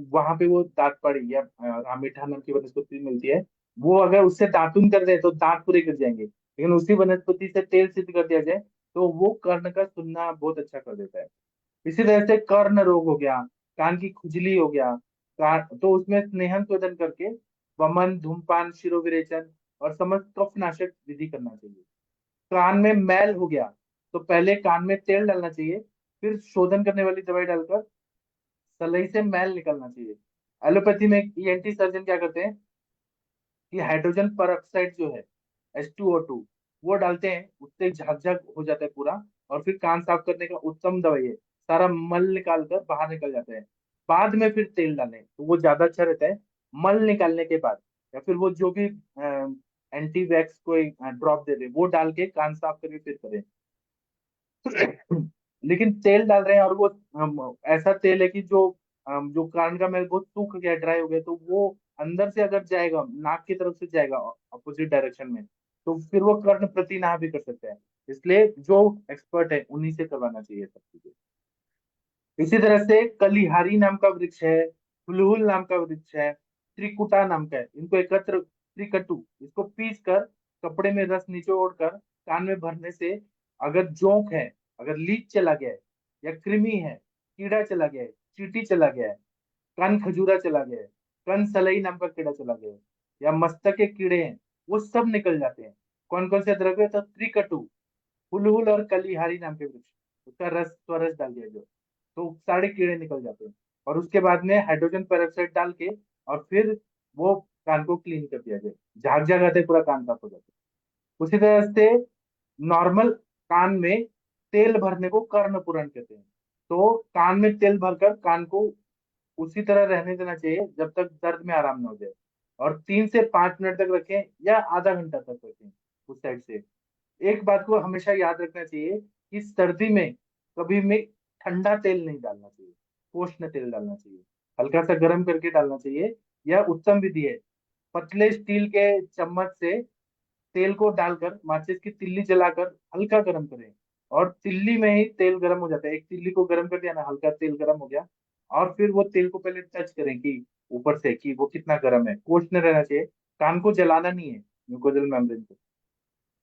वहां पे वो दांत पड़ी या रामेठा नाम की वनस्पति मिलती है। वो अगर उससे दातुन कर दे तो दांत पूरे गिर जाएंगे, लेकिन उसी वनस्पति से तेल सिद्ध कर दिया जाए तो वो कर्ण का सुनना बहुत अच्छा कर देता है। इसी तरह से कर्ण रोग हो गया, कान की खुजली हो गया, कान तो उसमें स्नेहन शोधन करके वमन, धूमपान, शिरोविरेचन और समस्त कफनाशक विधि करना चाहिए। कान में मैल हो गया तो पहले कान में तेल डालना चाहिए, फिर शोधन करने वाली दवाई डालकर सलाई से मैल निकलना चाहिए। एलोपैथी में ईएनटी सर्जन क्या करते हैं कि हाइड्रोजन परऑक्साइड जो है H2O2 वो डालते हैं, उससे झकझक हो जाता है पूरा। और फिर कान साफ करने का उत्तम दवाई है, सारा मल निकाल कर बाहर निकल जाता है। बाद में फिर तेल डालें तो वो ज्यादा अच्छा रहता है, मल निकालने के बाद। या फिर वो जो भी एंटी वैक्स कोई ड्रॉप दे दे वो डाल के कान साफ करके फिर करें। लेकिन तेल डाल रहे हैं और वो ऐसा तेल है कि जो कान का मैल बहुत सूख गया, ड्राई हो गया, तो वो अंदर से अगर जाएगा, नाक की तरफ से जाएगा अपोजिट डायरेक्शन में, तो फिर वो कर्ण प्रतिनाह भी कर सकता है। इसलिए जो एक्सपर्ट है उन्हीं से करवाना चाहिए सब चीजें। इसी तरह से कलिहारी नाम का वृक्ष है, हुलहुल नाम का वृक्ष है, त्रिकुटा नाम का है, इनको एकत्र त्रिकटु, इसको पीस कर कपड़े में रस निचोड़ कर कान में भरने से अगर जोंक है, अगर लीच चला गया है, या कृमि है, कीड़ा चला गया है, चींटी चला गया है, कन खजूरा चला गया है, कन सलई नाम का कीड़ा चला गया है, या मस्तक के कीड़े हैं, वो सब निकल जाते हैं। कौन कौन से द्रव्य? तो त्रिकटु, हुलहुल और कलिहारी नाम के वृक्ष, उसका रस स्वरस डाल दिया जो, तो सारे कीड़े निकल जाते हैं। और उसके बाद में हाइड्रोजन पेरोक्साइड डाल के और फिर वो कान को क्लीन कर दिया जाए, झाग झाग आते पूरा कान साफ हो जाता है। उसी तरह से नॉर्मल कान में तेल भरने को कर्ण पुरण कहते हैं। तो कान में तेल भरकर कान को उसी तरह रहने देना चाहिए जब तक दर्द में आराम न हो जाए। और 3 से 5 मिनट तक रखें या आधा घंटा तक रखें उस साइड से। एक बात को हमेशा याद रखना चाहिए कि सर्दी में कभी भी ठंडा तेल नहीं डालना चाहिए, उष्ण तेल डालना चाहिए, हल्का सा गर्म करके डालना चाहिए। यह उत्तम विधि है। पतले स्टील के चम्मच से तेल को डालकर माचिस की तिल्ली जलाकर हल्का गर्म करें, और तिल्ली में ही तेल गर्म हो जाता है। एक तिल्ली को गर्म कर दिया ना, हल्का तेल गर्म हो गया, और फिर वो तेल को पहले टच करें कि ऊपर से कि वो कितना गर्म है, उष्ण रहना चाहिए। कान को जलाना नहीं है, म्यूकोजल मेम्ब्रेन को,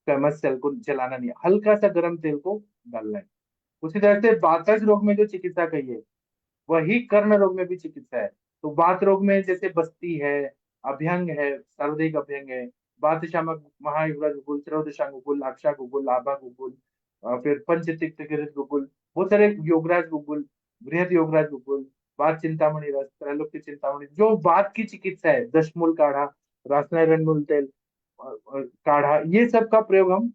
फेमस सेल को जलाना नहीं है, हल्का सा गर्म तेल को डालना है। उसी तरह से वातज रोग में जो चिकित्सा कही है वही कर्ण रोग में भी चिकित्सा है। तो वात रोग में जैसे बस्ती है, अभ्यंग है, सर्वाधिक अभ्यंग है, वात शामक, महायुग्र गुगुल, त्रयोदशांग गुगुल, अक्षा गुगुल, लाभा गुगुल, फिर पंचतिक्त गुगुल, बहुत सारे योगराज गुगुल, बृहद योगराज गुगुल, वात चिंतामणि रस, त्रैलोक्य चिंतामणि, जो वात की चिकित्सा है, दशमूल काढ़ा, रासनारायण मूल तेल, काढ़ा, ये सब का प्रयोग हम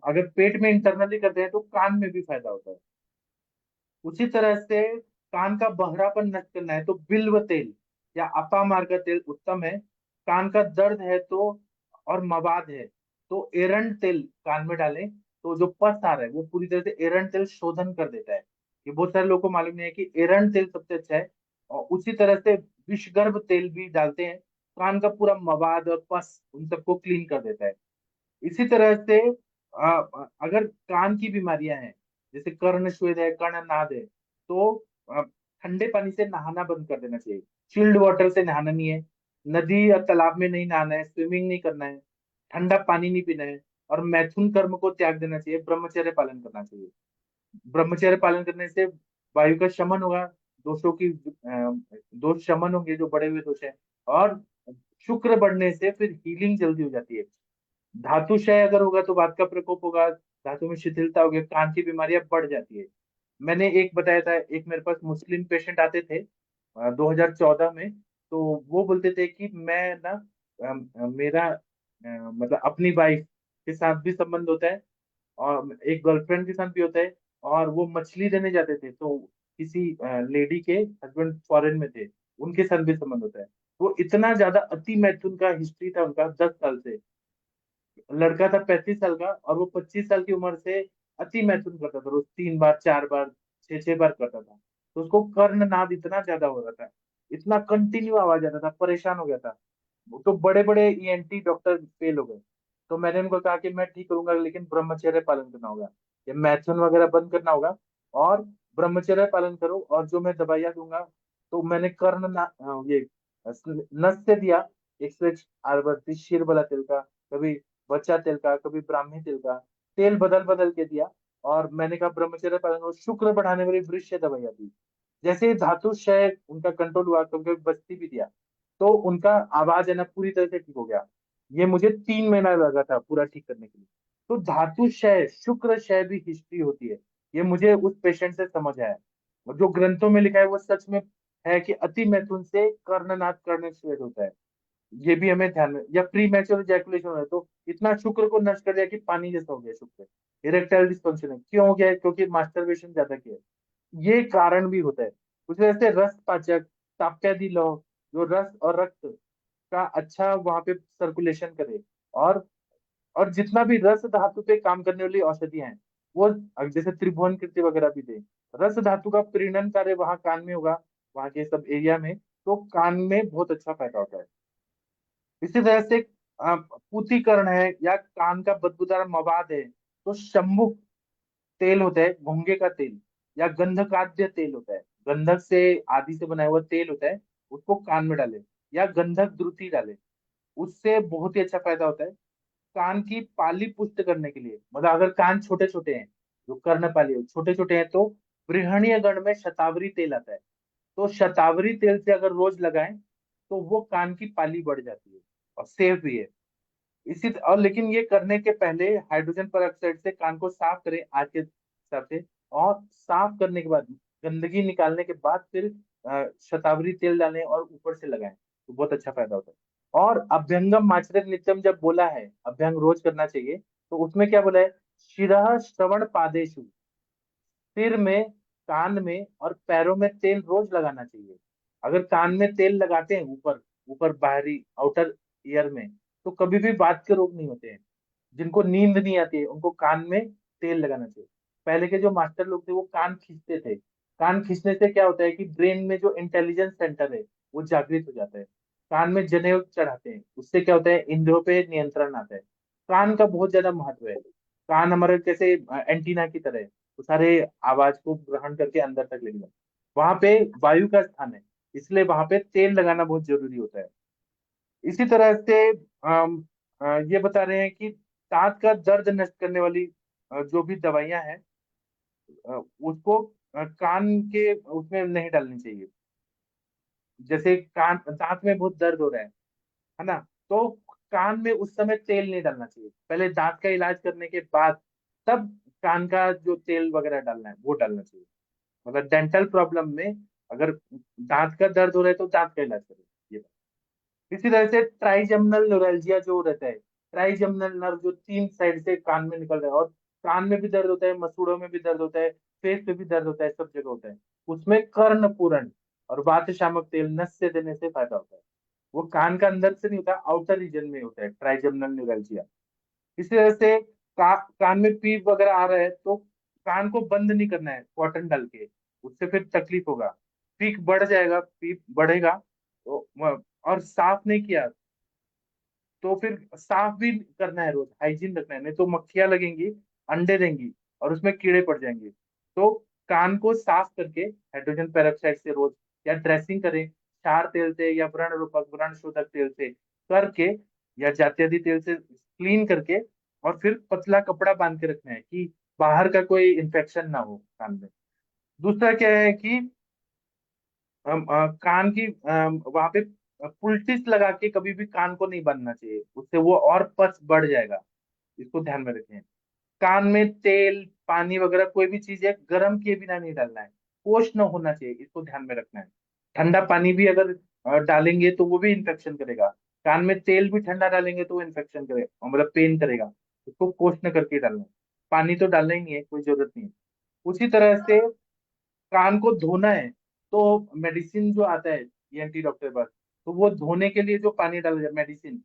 अगर पेट में इंटरनली करते हैं तो कान में भी फायदा होता है। उसी तरह से कान का बहरापन नष्ट करना है तो बिल्व तेल या अपामार का तेल उत्तम है। कान का दर्द है तो और मवाद है तो एरंड तेल कान में डालें, तो जो पस आ रहा है वो पूरी तरह से एरंड तेल शोधन कर देता है। ये बहुत सारे लोगों को मालूम नहीं है कि एरंड तेल सबसे अच्छा है। और उसी तरह से विषगर्भ तेल भी डालते हैं, कान का पूरा मवाद और पस उन सबको क्लीन कर देता है। इसी तरह से अगर कान की बीमारियां हैं, जैसे कर्ण श्वेद है, कर्णनाद है, तो ठंडे पानी से नहाना बंद कर देना चाहिए। चिल्ड वाटर से नहाना नहीं है, नदी या तालाब में नहीं नहाना है, स्विमिंग नहीं करना है, ठंडा पानी नहीं पीना है, और मैथुन कर्म को त्याग देना चाहिए, ब्रह्मचर्य पालन करना चाहिए। ब्रह्मचर्य पालन करने से वायु का शमन होगा, दोषों की दोष शमन होंगे जो बड़े हुए दोष है, और शुक्र बढ़ने से फिर हीलिंग जल्दी हो जाती है। धातु क्षय अगर होगा तो वात का प्रकोप होगा, धातु में शिथिलता होगी, कान की बीमारियां बढ़ जाती है। मैंने एक बताया था, एक मेरे पास मुस्लिम पेशेंट आते थे 2014 में, तो वो बोलते थे कि मैं ना मेरा मतलब अपनी वाइफ के साथ भी संबंध होता है और एक गर्लफ्रेंड के साथ भी होता है, और वो मछली देने जाते थे तो किसी लेडी के हस्बैंड फॉरेन में थे, उनके साथ भी संबंध होता है। वो इतना ज्यादा अति मैथुन का हिस्ट्री था उनका 10 साल से। लड़का था 35 साल का और वो 25 साल की उम्र से अति मैथुन करता था, रोज 3 बार 4 बार 6 6 बार करता था। तो उसको कर्णनाद इतना ज्यादा हो रहा था, इतना कंटिन्यू आवाज आता था, परेशान हो गया था। तो बड़े बड़े ईएनटी डॉक्टर फेल हो गए। तो मैंने उनको कहा कि मैं ठीक करूंगा लेकिन ब्रह्मचर्य पालन करना होगा, ये मैथुन वगैरह बंद करना होगा, और ब्रह्मचर्य पालन करो, और जो मैं दवाइयाँ दूंगा, तो मैंने ये नस से दिया, एक्सप्रेस आयुर्वेदिक शीर वाला तेल का, कभी बच्चा तेल का, कभी ब्राह्मी तेल का, तेल बदल बदल के दिया। और मैंने कहा ब्रह्मचर्य पालन करो, शुक्र बढ़ाने वाली वृक्ष दवाइयाँ दी। जैसे ही धातु क्षय उनका कंट्रोल हुआ, कभी कभी बस्ती भी दिया, तो उनका आवाज है ना पूरी तरह से ठीक हो गया। ये मुझे 3 महीना लगा था पूरा ठीक करने के लिए। तो धातु क्षय शुक्र क्षय भी हिस्ट्री होती है, ये मुझे उस पेशेंट से समझ आया। और जो ग्रंथों में लिखा है वो सच में है कि अति मैथुन से कर्णनाथ कर्ण श्वेत होता है। ये भी हमें ध्यान में, या प्री मैच्योर इजैकुलेशन हो रहा है तो इतना शुक्र को नष्ट कर दिया कि पानी जैसा हो गया शुक्र। इरेक्टाइल डिस्फंक्शन है, क्यों हो गया है? क्योंकि मास्टरबेशन ज्यादा किया है। ये कारण भी होता है। उस वजह से रस पाचक, ताप्यादि लौह, जो रस और रक्त का अच्छा वहां पे सर्कुलेशन करे, और और जितना भी रस धातु पे काम करने वाली औषधियां हैं, वो जैसे त्रिभुवन कृति वगैरह भी दे। रस धातु का प्रीणन कार्य वहां कान में होगा, वहां के सब एरिया में, तो कान में बहुत अच्छा फायदा होता है। इसी तरह से पूतीकरण है या कान का बदबूदार मवाद है, तो शंभुक तेल होता है, घोंगे का तेल, या गंधकाद्य तेल होता है, गंधक से आदि से बनाया हुआ तेल होता है, उसको कान में डाले, या गंधक द्रुति डाले, उससे बहुत ही अच्छा फायदा होता है। कान की पाली पुष्ट करने के लिए, मतलब अगर कान छोटे छोटे हैं, जो कर्णपाली छोटे छोटे हैं, तो बृहणीय गण में शतावरी तेल आता है, तो शतावरी तेल से अगर रोज लगाएं तो वो कान की पाली बढ़ जाती है और सेफ भी है। और लेकिन ये करने के पहले हाइड्रोजन पेरोक्साइड से कान को साफ करें आज के हिसाब से, और साफ करने के बाद गंदगी निकालने के बाद फिर शतावरी तेल डालें और ऊपर से लगाएं, तो बहुत अच्छा फायदा होता है। और अभ्यंगम माचरित नित्यम जब बोला है, अभ्यंग रोज करना चाहिए, तो उसमें क्या बोला है? शिरः श्रवण पादेशु, सिर में, कान में और पैरों में तेल रोज लगाना चाहिए। अगर कान में तेल लगाते हैं ऊपर, ऊपर बाहरी आउटर ईयर में, तो कभी भी बात के रोग नहीं होते हैं। जिनको नींद नहीं आती है उनको कान में तेल लगाना चाहिए। पहले के जो मास्टर लोग थे वो कान खींचते थे, कान खींचने से क्या होता है कि ब्रेन में जो इंटेलिजेंस सेंटर है वो जागृत हो जाता है। कान में जनेऊ चढ़ाते हैं, उससे क्या होता है? इंद्रियों पे नियंत्रण आता है। कान का बहुत ज्यादा महत्व है। कान हमारे कैसे एंटीना की तरह है, वो सारे आवाज को ग्रहण करके अंदर तक ले जाए। वहां पे वायु का स्थान है, इसलिए वहां पे तेल लगाना बहुत जरूरी होता है। इसी तरह से ये बता रहे हैं कि दांत का दर्द नष्ट करने वाली जो भी दवाइयां हैं, उसको कान के उसमें नहीं डालनी चाहिए। जैसे कान, दांत में बहुत दर्द हो रहा है ना, तो कान में उस समय तेल नहीं डालना चाहिए, पहले दांत का इलाज करने के बाद तब कान का जो तेल वगैरह डालना है वो डालना चाहिए। मतलब डेंटल प्रॉब्लम में अगर दांत का दर्द हो रहा है तो दांत का इलाज करें, ये बात। इसी तरह से ट्राइजेमिनल न्यूरैल्जिया जो रहता है, ट्राइजेमिनल नर्व जो 3 साइड से कान में निकल रहा है, और कान में भी दर्द होता है, मसूड़ों में भी दर्द होता है, फेस पे भी दर्द होता है, सब जगह होता है, उसमें कर्णपूरण और वात शामक तेल नस से देने से फायदा होता है। वो कान का अंदर से नहीं होता, आउटर रीजन में होता है ट्राइजेमिनल न्यूरैल्जिया। इसी तरह से कान में पीप वगैरह आ रहा है तो कान को बंद नहीं करना है कॉटन डाल के, उससे फिर तकलीफ होगा, पीक बढ़ जाएगा, पीप बढ़ेगा और साफ नहीं किया तो फिर साफ भी करना है, रोज हाइजीन रखना है, नहीं तो मक्खियां लगेंगी, अंडे देंगी और उसमें कीड़े पड़ जाएंगे। तो कान को साफ करके हाइड्रोजन पेरोक्साइड से रोज, या ड्रेसिंग करें क्षार तेल से या व्रण रूपक व्रण शोधक तेल से करके, या जात्यदि तेल से क्लीन करके, और फिर पतला कपड़ा बांध के रखना है कि बाहर का कोई इन्फेक्शन ना हो कान में। दूसरा क्या है कि कान की वहां पे पुलटिस लगा के कभी भी कान को नहीं बांधना चाहिए, उससे वो और पस बढ़ जाएगा, इसको ध्यान में रखें। कान में तेल पानी वगैरह कोई भी चीज है गर्म किए बिना नहीं डालना है, पोष न होना चाहिए, इसको ध्यान में रखना है। ठंडा पानी भी अगर डालेंगे तो वो भी इन्फेक्शन करेगा, कान में तेल भी ठंडा डालेंगे तो वो इन्फेक्शन करेगा, मतलब पेन करेगा, उसको पोष न करके डालना है। पानी तो डालना ही नहीं है, कोई जरूरत नहीं है। उसी तरह से कान को धोना है तो मेडिसिन जो आता है ईएनटी डॉक्टर पास, तो वो धोने के लिए जो पानी डाला जाए मेडिसिन,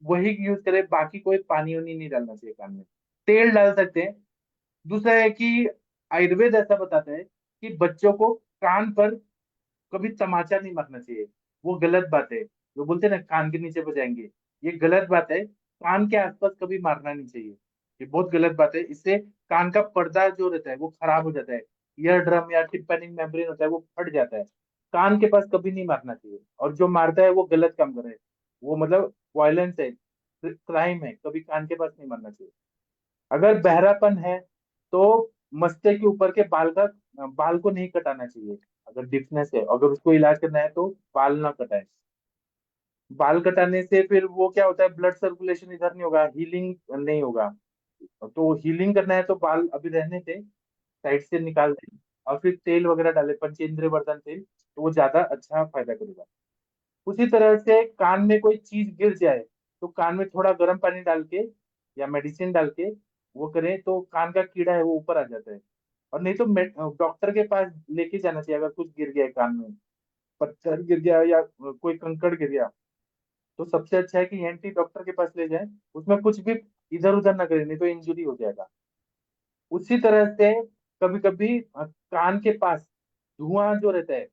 वही यूज करे, बाकी कोई पानी वानी नहीं डालना चाहिए कान में। तेल डाल सकते हैं। दूसरा है कि आयुर्वेद ऐसा बताता है कि बच्चों को कान पर कभी तमाचा नहीं मारना चाहिए, वो गलत बात है। जो बोलते हैं ना कान के नीचे बजाएंगे, ये गलत बात है, कान के आसपास कभी मारना नहीं चाहिए, ये बहुत गलत बात है। इससे कान का पर्दा जो रहता है वो खराब हो जाता है, ईयर ड्रम या टिम्पैनिक मेम्ब्रेन होता है वो फट जाता है। कान के पास कभी नहीं मारना चाहिए, और जो मारता है वो गलत काम कर रहा है, वो मतलब वायलेंस है, क्राइम है, कभी कान के पास नहीं मारना चाहिए। अगर बहरापन है तो मस्ते के ऊपर के बाल को नहीं कटाना चाहिए। अगर डिफनेस है, अगर उसको इलाज करना है तो बाल ना कटाए। बाल कटाने से फिर वो क्या होता है, ब्लड सर्कुलेशन इधर नहीं होगा, हीलिंग नहीं होगा। तो हीलिंग करना है तो बाल अभी रहने थे, साइड से निकाल दें, और फिर तेल वगैरह डाले, पंचेंद्रिय वर्धन तेल, तो वो ज्यादा अच्छा फायदा करेगा। उसी तरह से कान में कोई चीज गिर जाए तो कान में थोड़ा गर्म पानी डाल के या मेडिसिन डाल के वो करें तो कान का कीड़ा है वो ऊपर आ जाता है। और नहीं तो डॉक्टर के पास लेके जाना चाहिए, अगर कुछ गिर गया है कान में, पत्थर गिर गया या कोई कंकड़ गिर गया, तो सबसे अच्छा है कि एनटी डॉक्टर के पास ले जाए, उसमें कुछ भी इधर उधर ना करें, नहीं तो इंजुरी हो जाएगा। उसी तरह से कभी कभी कान के पास धुआं जो रहता है,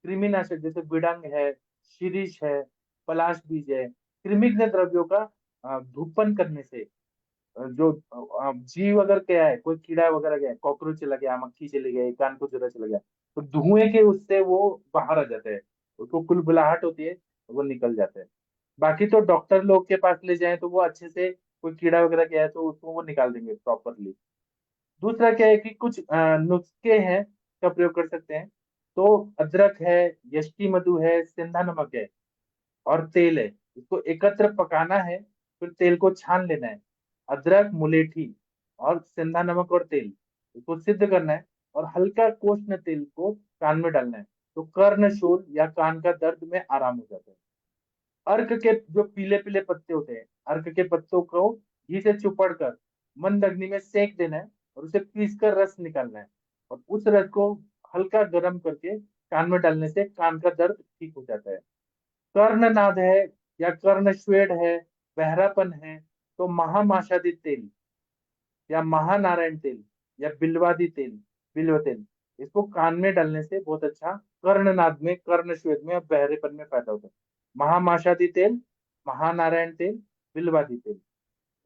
कृमिनाशक जैसे विडंग है, शिरीष है, पलाश बीज है, कृमिघ्न द्रव्यों का धूपन करने से जो जीव अगर गया है, कोई कीड़ा वगैरह गया है, कॉकरोच चला गया, मक्खी चली गई, कान को जरा चला गया, तो धुएं के उससे वो बाहर आ जाता है, उसको कुलबुलाहट होती है, तो वो निकल जाता है। बाकी तो डॉक्टर लोग के पास ले जाएं तो वो अच्छे से, कोई कीड़ा वगैरह गया है तो उसको वो निकाल देंगे प्रॉपरली। दूसरा क्या है कि कुछ नुस्खे हैं का प्रयोग कर सकते हैं। तो अदरक है, यष्टि मधु है, सेंधा नमक है, और तेल है, इसको एकत्र पकाना है, फिर तेल को छान लेना है। अदरक, मुलेठी और सेंधा नमक और तेल, इसको सिद्ध करना है, और हल्का कोष्ण तेल को कान में डालना है, तो कर्ण शूल या कान का दर्द में आराम हो जाता है। अर्क के जो पीले पीले पत्ते होते हैं, अर्क के पत्तों को घी से चुपड़ कर मंद अग्नि में सेक देना है, और उसे पीस कर रस निकालना है, और उस रस को हल्का गर्म करके कान में डालने से कान का दर्द ठीक हो जाता है। कर्णनाद है या कर्णश्वेड है, बहरापन है, तो महामाशादी तेल या महानारायण तेल या बिल्वादी तेल, बिल्व तेल, इसको कान में डालने से बहुत अच्छा कर्णनाद में, कर्णश्वेद में और बहरेपन में फायदा होता है। महामाशादी तेल, महानारायण तेल, बिल्वादी तेल।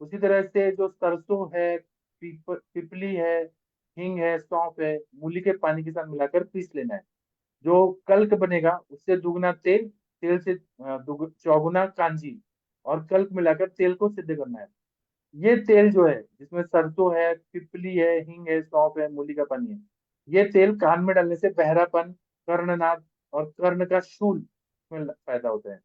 उसी तरह से जो सरसों है, पिपली है, हींग है, सौंफ है, मूली के पानी के साथ मिलाकर पीस लेना है। जो कल्क बनेगा उससे दुगना तेल, तेल से चौगुना कांजी, और कल्क मिलाकर तेल को सिद्ध करना है। ये तेल जो है जिसमें सरसों है, पिपली है, हींग है, सौंफ है, मूली का पानी है, ये तेल कान में डालने से बहरापन, कर्णनाद और कर्ण का शूल में पैदा होता है।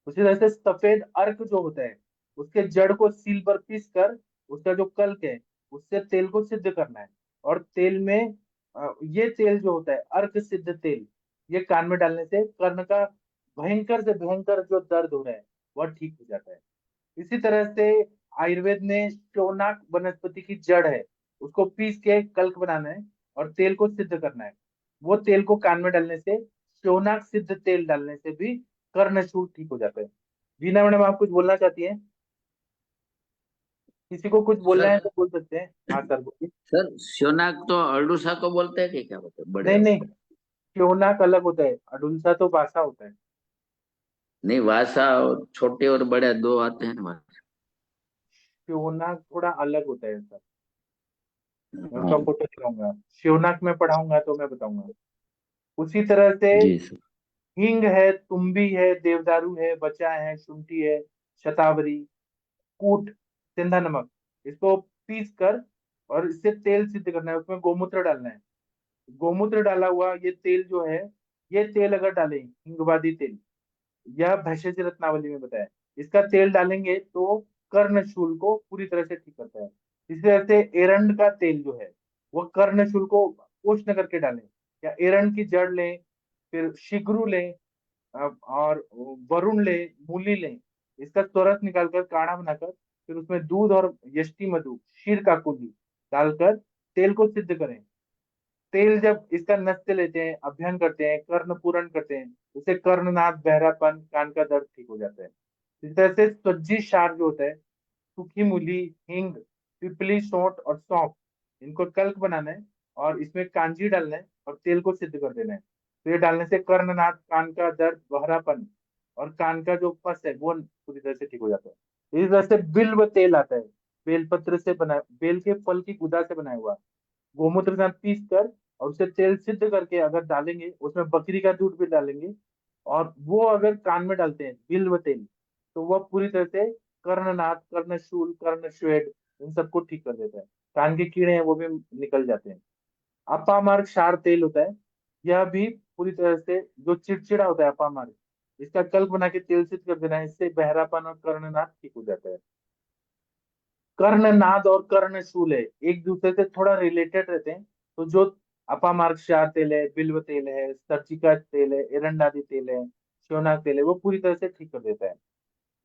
उसी तरह से सफेद अर्क जो होता है, उसके जड़ को सील पर पीस कर उसका जो कल्क है उससे तेल को सिद्ध करना है। और तेल में ये तेल जो होता है अर्क सिद्ध तेल, ये कान में डालने से कर्ण का भयंकर से भयंकर जो दर्द हो रहा है वह ठीक हो जाता है। इसी तरह से आयुर्वेद में शोनाक वनस्पति की जड़ है, उसको पीस के कल्क बनाना है और तेल को सिद्ध करना है। वो तेल को कान में डालने से, शोनाक सिद्ध तेल डालने से भी कर्णशूल ठीक हो जाता है। बीना मैडम आप कुछ बोलना चाहती हैं? किसी को कुछ बोलना सर है तो बोल सकते हैं। हाँ सर बोलिए। सर श्योनाक तो अरडूसा को बोलते हैं कि क्या बोलते हैं, बड़े नहीं नहीं, होते हैं? शोनाक अलग होता है, अडुलसा तो बासा होता है। नहीं, वासा और छोटे और बड़े दो आते हैं ना। शोनाक थोड़ा अलग होता है सर, मैं उसका हाँ, फोटो दिखाऊंगा, शिवनाक में पढ़ाऊंगा तो मैं बताऊंगा। उसी तरह से जी सर। हींग है, तुम्बी है, देवदारू है, बचा है, शुंठी है, शतावरी, कूट, सेंधा नमक, इसको पीस कर और इससे तेल सिद्ध करना है। उसमें गोमूत्र डालना है। गोमूत्र डाला हुआ ये तेल जो है, ये तेल अगर डालें, हिंगवादी तेल, यह भेषज रत्नावली में बताया, इसका तेल डालेंगे तो कर्णशूल को पूरी तरह से ठीक करता है। इसी तरह से एरंड का तेल जो है वो कर्णशूल को उष्ण करके डालें, या एरंड की जड़ लें, फिर शिगरू लें, और वरुण लें, मूली लें, इसका त्वरक निकालकर काढ़ा बनाकर फिर उसमें दूध और यष्टि मधु, क्षीर काकुली डालकर तेल को सिद्ध करें। तेल जब इसका नस्य लेते हैं, अभ्यंग करते हैं, कर्ण पूरण करते हैं, उससे कर्णनाद, बहरापन, कान का दर्द ठीक हो जाता है। इस तरह से स्वज्जी क्षार जो होता है, सूखी मूली, हींग, पिपली, सौंठ और सौंफ, इनको कल्क बनाना है और इसमें कांजी डालना है और तेल को सिद्ध कर देना है। तो ये डालने से कर्णनाद, कान का दर्द, बहरापन और कान का जो पस है वो पूरी तरह से ठीक हो जाता है। इस तरह से बिल्व तेल आता है, बेलपत्र से बना, बेल के फल की गुदा से बनाया हुआ, गोमूत्र के साथ पीस कर और उसे तेल सिद्ध करके अगर डालेंगे, उसमें बकरी का दूध भी डालेंगे और वो अगर कान में डालते हैं बिल्व तेल, तो वह पूरी तरह से कर्णनाथ, कर्णशूल, कर्णश्वेद, इन सबको ठीक कर देता है। कान के कीड़े हैं वो भी निकल जाते हैं। अपामार्ग क्षार तेल होता है, यह भी पूरी तरह से जो चिड़चिड़ा होता है अपामार्ग, इसका कल्प बना के तेल सिद्ध कर देना है, इससे बहरापन और कर्णनाथ ठीक हो जाता है। कर्णनाद और कर्णशूल है, एक दूसरे से थोड़ा रिलेटेड रहते हैं। तो जो अपामार्गक्षार तेल है, बिल्व तेल है, सर्चिका तेल है, एरंडादी तेल है, शिवनाक तेल है, वो पूरी तरह से ठीक कर देता है।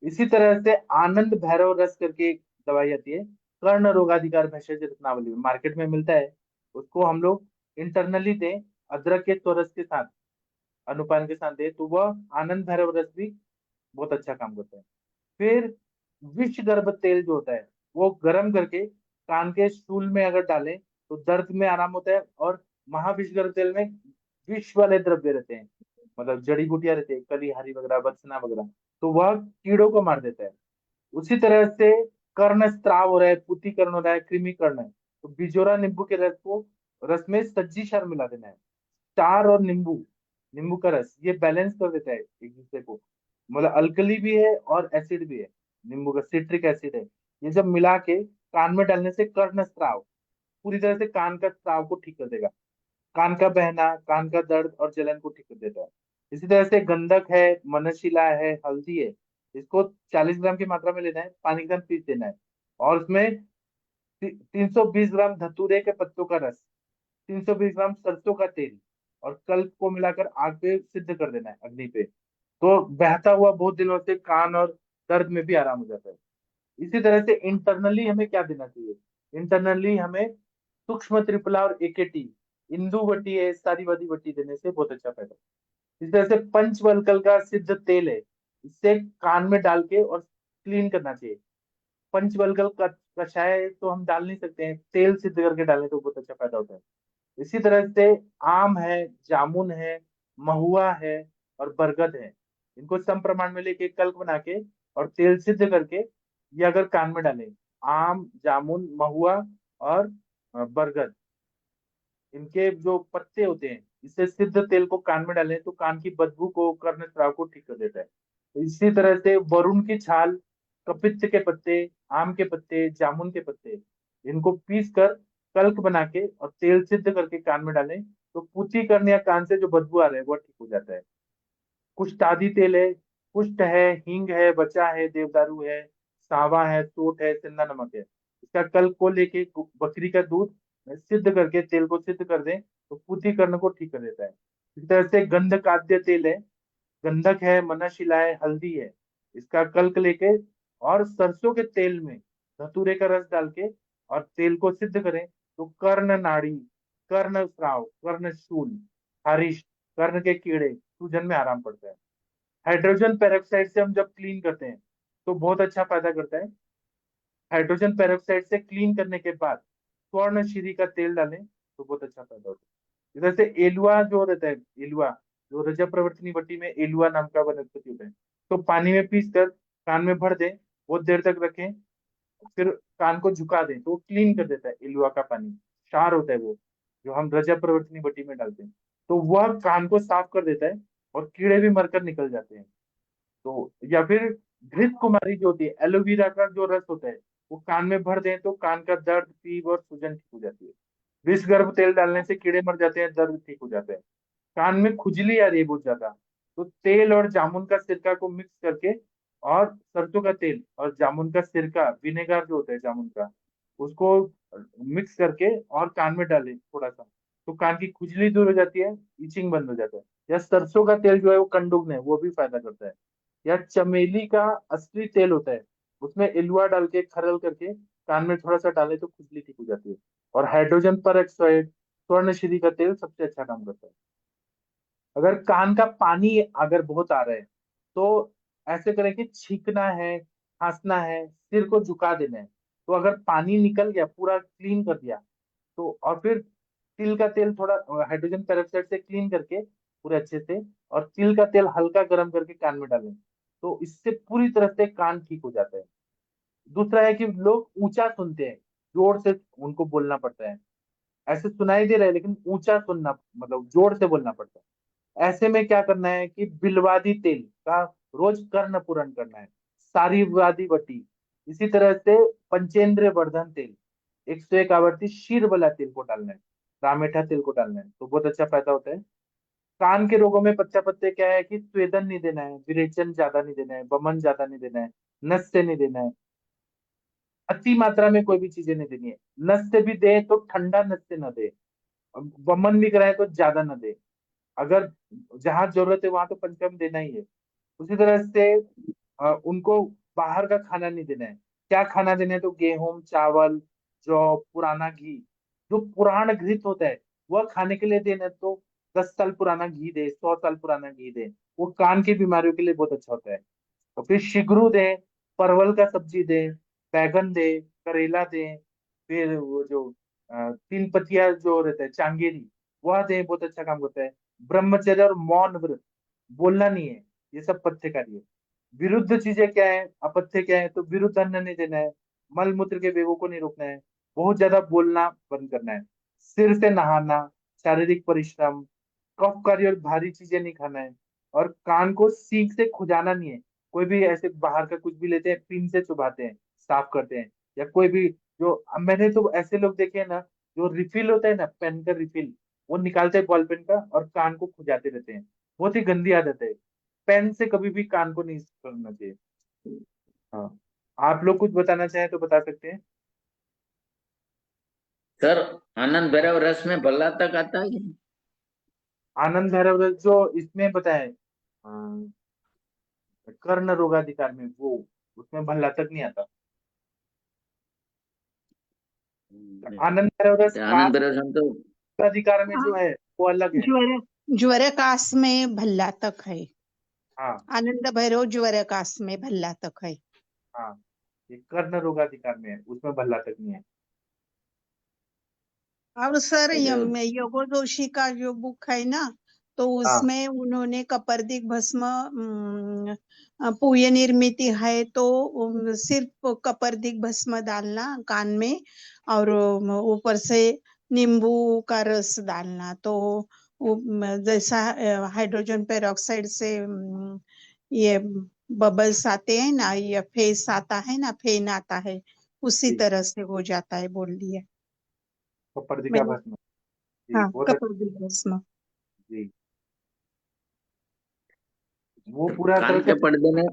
इसी तरह से आनंद भैरव रस करके एक दवाई आती है, कर्ण रोगाधिकार भेषज रत्नावली में मार्केट में मिलता है। उसको हम लोग इंटरनली दें, अदरक के चौरस के साथ, अनुपान के साथ दें, तो वह आनंद भैरव रस भी बहुत अच्छा काम करता है। फिर विष गर्भ तेल जो होता है, वो गर्म करके कान के शूल में अगर डालें तो दर्द में आराम होता है। और महाविष गर्भ तेल में विष वाले द्रव्य रहते हैं, मतलब जड़ी बूटियां रहती है, कली हरी वगैरह, बचना वगैरह, तो वह कीड़ों को मार देता है। उसी तरह से कर्ण स्त्राव हो रहा है, पुतीकरण हो रहा है, कृमिकरण है, तो बिजोरा नींबू के रस को, रस में सज्जी क्षार मिला देना है। चार और नींबू, नींबू का रस, ये बैलेंस कर देता है एक दूसरे को, मतलब अल्कली भी है और एसिड भी है, नींबू का सिट्रिक एसिड है। ये जब मिला के कान में डालने से कर्ण स्त्राव, पूरी तरह से कान का स्त्राव को ठीक कर देगा। कान का बहना, कान का दर्द और जलन को ठीक कर देता है। इसी तरह से गंधक है, मनशिला है, हल्दी है, इसको 40 ग्राम की मात्रा में लेना है, पानी के साथ पीस देना है। और उसमें 320 ग्राम धतूरे के पत्तों का रस, 320 ग्राम सरसों का तेल और कल्प को मिलाकर आग पे सिद्ध कर देना है, अग्नि पे। तो बहता हुआ बहुत दिनों से कान और दर्द में भी आराम हो जाता है। इसी तरह से इंटरनली हमें क्या देना चाहिए? इंटरनली हमें सूक्ष्म त्रिफला और एकेटी, इंदु वटी है, सारीवादी वटी देने से बहुत अच्छा फायदा। इस तरह से पंचवल्कल का सिद्ध तेल है, इससे कान में डाल के और क्लीन करना चाहिए। पंचवल्कल का कषाय तो हम डाल नहीं सकते हैं, तेल सिद्ध करके डालें तो बहुत अच्छा फायदा होता है। इसी तरह से आम है, जामुन है, महुआ है और बरगद है, इनको सम प्रमाण में लेके कल्क बना के और तेल सिद्ध करके ये अगर कान में डालें, आम, जामुन, महुआ और बरगद, इनके जो पत्ते होते हैं, इससे सिद्ध तेल को कान में डालें तो कान की बदबू को, कर्ण स्राव को ठीक कर देता है। तो इसी तरह से वरुण की छाल, कपित्त के पत्ते, आम के पत्ते, जामुन के पत्ते, इनको पीस कर कल्क बना के और तेल सिद्ध करके कान में डालें तो पुष्टिकरण या कान से जो बदबू आ रहा है वो ठीक हो जाता है। कुष्ठादि तेल है, कुष्ठ है, हींग है, बचा है, देवदारू है, सावा है, सोट है, सिंधा नमक है, इसका कल को लेके बकरी का दूध सिद्ध करके तेल को सिद्ध कर दें तो पूती कर्ण को ठीक कर देता है। इस तरह से गंधकाद्य तेल है, गंधक है, मनशिला है, हल्दी है, इसका कल्क लेके और सरसों के तेल में धतूरे का रस डाल के और तेल को सिद्ध करें तो कर्ण नाड़ी, कर्ण स्राव, कर्ण शूल, खारिश, कर्ण के कीड़े, सूजन में आराम पड़ता है। हाइड्रोजन पेरोक्साइड से हम जब क्लीन करते हैं तो बहुत अच्छा फायदा करता है। हाइड्रोजन पेरोक्साइड से क्लीन करने के बाद स्वर्णशिरी का तेल डालें तो बहुत अच्छा फायदा होता है। जैसे एलुआ जो रहता है, एलुआ जो रजत प्रवर्तनी वटी में एलुआ नाम का वनस्पति होता है, तो पानी में पीस कर कान में भर दें, बहुत देर तक रखें, फिर कान को झुका दें तो वो क्लीन कर देता है। एलुआ का पानी क्षार होता है वो, जो हम रजत प्रवर्तनी वटी में डालते हैं, तो वह कान को साफ कर देता है और कीड़े भी मरकर निकल जाते हैं। तो या फिर घृत कुमारी जो होती है, एलोवेरा का जो रस होता है, वो कान में भर दें तो कान का दर्द, पीप और सूजन ठीक हो जाती है। विषगर्भ तेल डालने से कीड़े मर जाते हैं, दर्द ठीक हो जाता है। कान में खुजली आ रही है बहुत ज्यादा, तो तेल और जामुन का सिरका को मिक्स करके और सरसों का तेल और जामुन का सिरका, विनेगर जो होता है जामुन का, उसको मिक्स करके और कान में डालें थोड़ा सा, तो कान की खुजली दूर हो जाती है, इचिंग बंद हो जाता है। या सरसों का तेल जो है वो कंडुग्न है, वो भी फायदा करता है। या चमेली का असली तेल होता है, उसमें इलवा डाल के खरल करके कान में थोड़ा सा डाले तो खुजली ठीक हो जाती है। और हाइड्रोजन पर ऑक्साइड, स्वर्णशिरी का तेल सबसे अच्छा काम करता है। अगर कान का पानी अगर बहुत आ रहा है तो ऐसे करें कि छींकना है, खांसना है, सिर को झुका देना है, तो अगर पानी निकल गया, पूरा क्लीन कर दिया, तो और फिर तिल का तेल थोड़ा हाइड्रोजन पेरोक्साइड से क्लीन करके पूरे अच्छे से, और तिल का तेल हल्का गर्म करके कान में डालें, तो इससे पूरी तरह से कान ठीक हो जाता है। दूसरा है कि लोग ऊंचा सुनते हैं, जोर से उनको बोलना पड़ता है, ऐसे सुनाई दे रहा है लेकिन ऊंचा सुनना, मतलब जोर से बोलना पड़ता है। ऐसे में क्या करना है कि बिलवादी तेल का रोज कर्ण पूरण करना है, सारीवादी वटी, इसी तरह से पंचेंद्र वर्धन तेल, 101 आवर्ती शीर वाला तेल को डालना है, रामेठा तेल को डालना है, तो बहुत अच्छा फायदा होता है। कान के रोगों में पच्चा पत्ते क्या है कि स्वेदन नहीं देना है, विरेचन ज्यादा नहीं देना है, वमन ज्यादा नहीं देना है, नस से नहीं देना है, अति मात्रा में कोई भी चीजें नहीं देनी है। नस से भी दे तो ठंडा नस से न दे, वमन भी कराए तो ज्यादा न दे, अगर जहां जरूरत है वहां तो पंचम देना ही है। उसी तरह से उनको बाहर का खाना नहीं देना है। क्या खाना देना है तो गेहूं, चावल, जौ, पुराना घी, जो पुराण घृत होता है वह खाने के लिए देना है, तो 10 साल पुराना घी दे, 100 साल पुराना घी दे, वो कान की बीमारियों के लिए बहुत अच्छा होता है। और फिर शिगरू दे, परवल का सब्जी दे, बैगन दे, करेला दे, फिर वो जो 3 पत्तिया जो रहता है चांगेरी, वह दे, बहुत अच्छा काम करता है। ब्रह्मचर्य और मौन व्रत, बोलना नहीं है, ये सब पथ्य कार्य है। विरुद्ध चीजें क्या है, अपथ्य क्या है, तो विरुद्ध अन्न नहीं देना है, मल मूत्र के वेगों को नहीं रोकना है, बहुत ज्यादा बोलना बंद करना है, सिर से नहाना, शारीरिक परिश्रम, कफकारी और भारी चीजें नहीं खाना है, और कान को सीख से खुजाना नहीं है। कोई भी ऐसे बाहर का कुछ भी लेते हैं, पिन से चुभाते हैं, साफ करते हैं, या कोई भी जो, मैंने तो ऐसे लोग देखे हैं ना, जो रिफिल होता है ना, पेन का रिफिल, वो निकालते हैं बॉल पेन का और कान को खुजाते रहते हैं, बहुत ही गंदी आदत है। पेन से कभी भी कान को नहीं करना चाहिए। हाँ, आप लोग कुछ बताना चाहें तो बता सकते हैं। सर, आनंद भैरव रस में भल्ला तक आता है? आनंद भैरव रस जो इसमें बताए, अ, कर्ण रोगाधिकार में, वो उसमें भल्ला तक नहीं आता। आनंद भैरव रस आनंद भैरव हम तो अधिकार में जो है वो अलग है। ज्वर ज्वरकास में भल्ला तक है। हाँ आनंद भैरव ज्वरकास में भल्ला तक है। हाँ, ये कर्ण रोगाधिकार में है, उसमें भल्ला तक नहीं है। और सर जो योगो जोशी का जो बुक है ना, तो हाँ उसमें उन्होंने कपर्दिक भस्म पूय निर्मिति है, तो सिर्फ कपर्दिक भस्म डालना कान में, और ऊपर से नींबू का रस डालना, तो जैसा हाइड्रोजन पेरोक्साइड से ये बबल्स आते हैं ना, ये फेस आता है ना, फेन आता है, उसी जी, तरह से हो जाता है, बोल दिया कपर्दिका मैंने। भस्म। जी हाँ, बहुत अच्छा। कपर्दिक भस्म। जी, वो पूरा तरह कान से के पर्दे में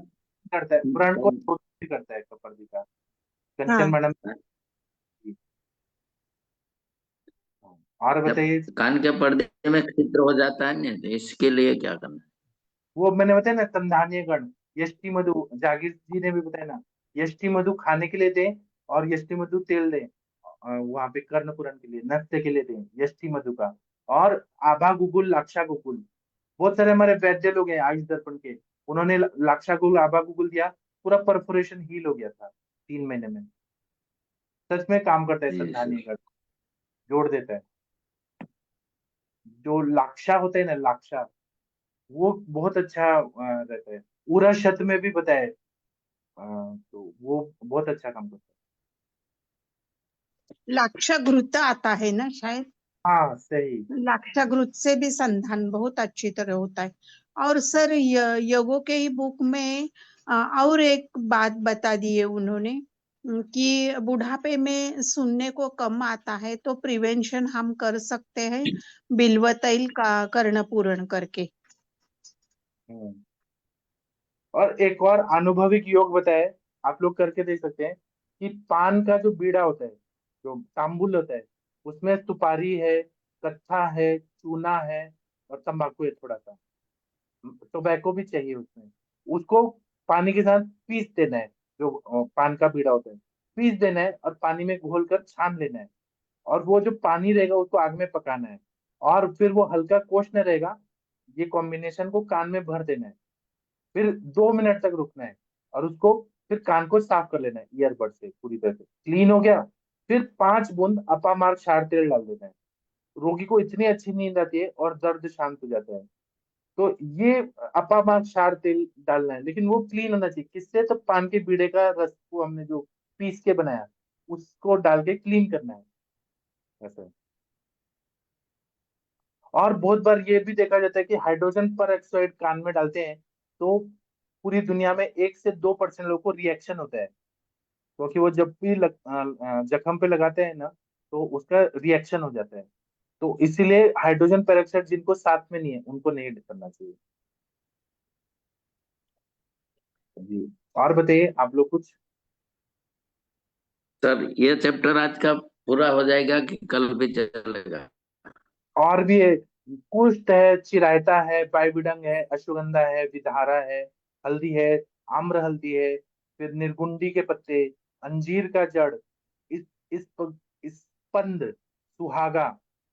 करता है, व्रण को शोधित करता है कपर्दिका। कंचन हाँ, मैडम, और जब बताइए। कान के पर्दे में छिद्र हो जाता है ना, तो इसके लिए क्या करना है? वो मैंने बताया ना, संधानीय गण, यष्टि मधु, जागीर जी ने भी बताया ना, यष्टि मधु खाने के लिए दें और यष्टि मधु तेल दें, वहां पे कर्णपुरन के लिए, नत्य के लिए दें यष्टि मधु का। और आभा गुगुल, लाक्षा गुगुल, बहुत सारे हमारे वैद्य लोग हैं आयुष दर्पण के, उन्होंने लाक्षा गुगुल, आभा गुगुल दिया, पूरा परफोरेशन हील हो गया था 3 महीने में। सच में काम करता है जी संधानीय सर। गण, जोड़ देता है। जो लाक्षा होता है ना, लाक्षा, वो बहुत अच्छा रहता है। पूरा शत में भी बताया है, तो वो बहुत अच्छा काम करता लाक्षागृत आता है ना शायद, है। हाँ सही। लाक्षागृत से भी संधान बहुत अच्छी तरह होता है। और सर योगों के ही बुक में और एक बात बता दी है उन्होंने, कि बुढ़ापे में सुनने को कम आता है तो प्रिवेंशन हम कर सकते हैं बिल्व तैल का कर्णपूरण करके। हम्म। और एक और अनुभविक योग बताए, आप लोग करके देख सकते हैं, कि पान का जो बीड़ा होता है, जो तांबुल होता है, उसमें सुपारी है, कत्था है, चूना है, और तंबाकू है थोड़ा सा, टोबैको भी चाहिए उसमें। उसको पानी के साथ पीस देना है, जो पान का बीड़ा होता है, पीस देना है और पानी में घोल कर छान लेना है। और वो जो पानी रहेगा उसको आग में पकाना है, और फिर वो हल्का कोष्ण रहेगा, ये कॉम्बिनेशन को कान में भर देना है, फिर 2 मिनट तक रुकना है, और उसको फिर कान को साफ कर लेना है ईयरबड से, पूरी तरह से क्लीन हो गया। फिर 5 बूंद अपामार्ग क्षार तेल डाल देना है। रोगी को इतनी अच्छी नींद आती है और दर्द शांत हो जाता है। तो ये अपामार्ग क्षार तेल डालना है, लेकिन वो क्लीन होना चाहिए। किससे? तो पान के बीड़े का रस को हमने जो पीस के बनाया, उसको डाल के क्लीन करना है, ऐसा। और बहुत बार ये भी देखा जाता है कि हाइड्रोजन पर ऑक्साइड कान में डालते हैं, तो पूरी दुनिया में 1 से 2% लोगों को रिएक्शन होता है, क्योंकि वो जब भी जख्म पे लगाते हैं ना, तो उसका रिएक्शन हो जाता है। तो इसीलिए हाइड्रोजन पेरोक्साइड जिनको साथ में नहीं है उनको नहीं करना चाहिए। जी। और बताइए आप लोग कुछ। सर ये चैप्टर आज का पूरा हो जाएगा कि कल भी चलेगा? और भी है, कुष्ठ है, चिरायता है, बाइबिडंग है, अश्वगंधा है, विधारा है, हल्दी है, आम्र हल्दी है, फिर निर्गुंडी के पत्ते, अंजीर का जड़, इस स्पंद, सुहागा,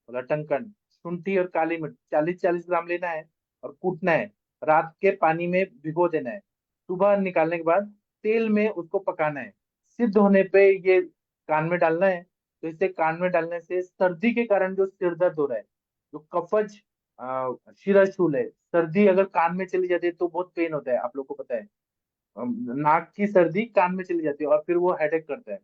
लटंकन, शुंठी और काली मिर्च 40-40 ग्राम लेना है, और कूटना है, रात के पानी में भिगो देना है, सुबह निकालने के बाद तेल में उसको पकाना है, सिद्ध होने पे ये कान में डालना है। तो इसे कान में डालने से सर्दी के कारण जो सिर दर्द हो रहा है, जो कफज शिरशूल है, सर्दी अगर कान में चली जाती है तो बहुत पेन होता है, आप लोग को पता है। नाक की सर्दी कान में चली जाती है और फिर वो हेडेक करता है।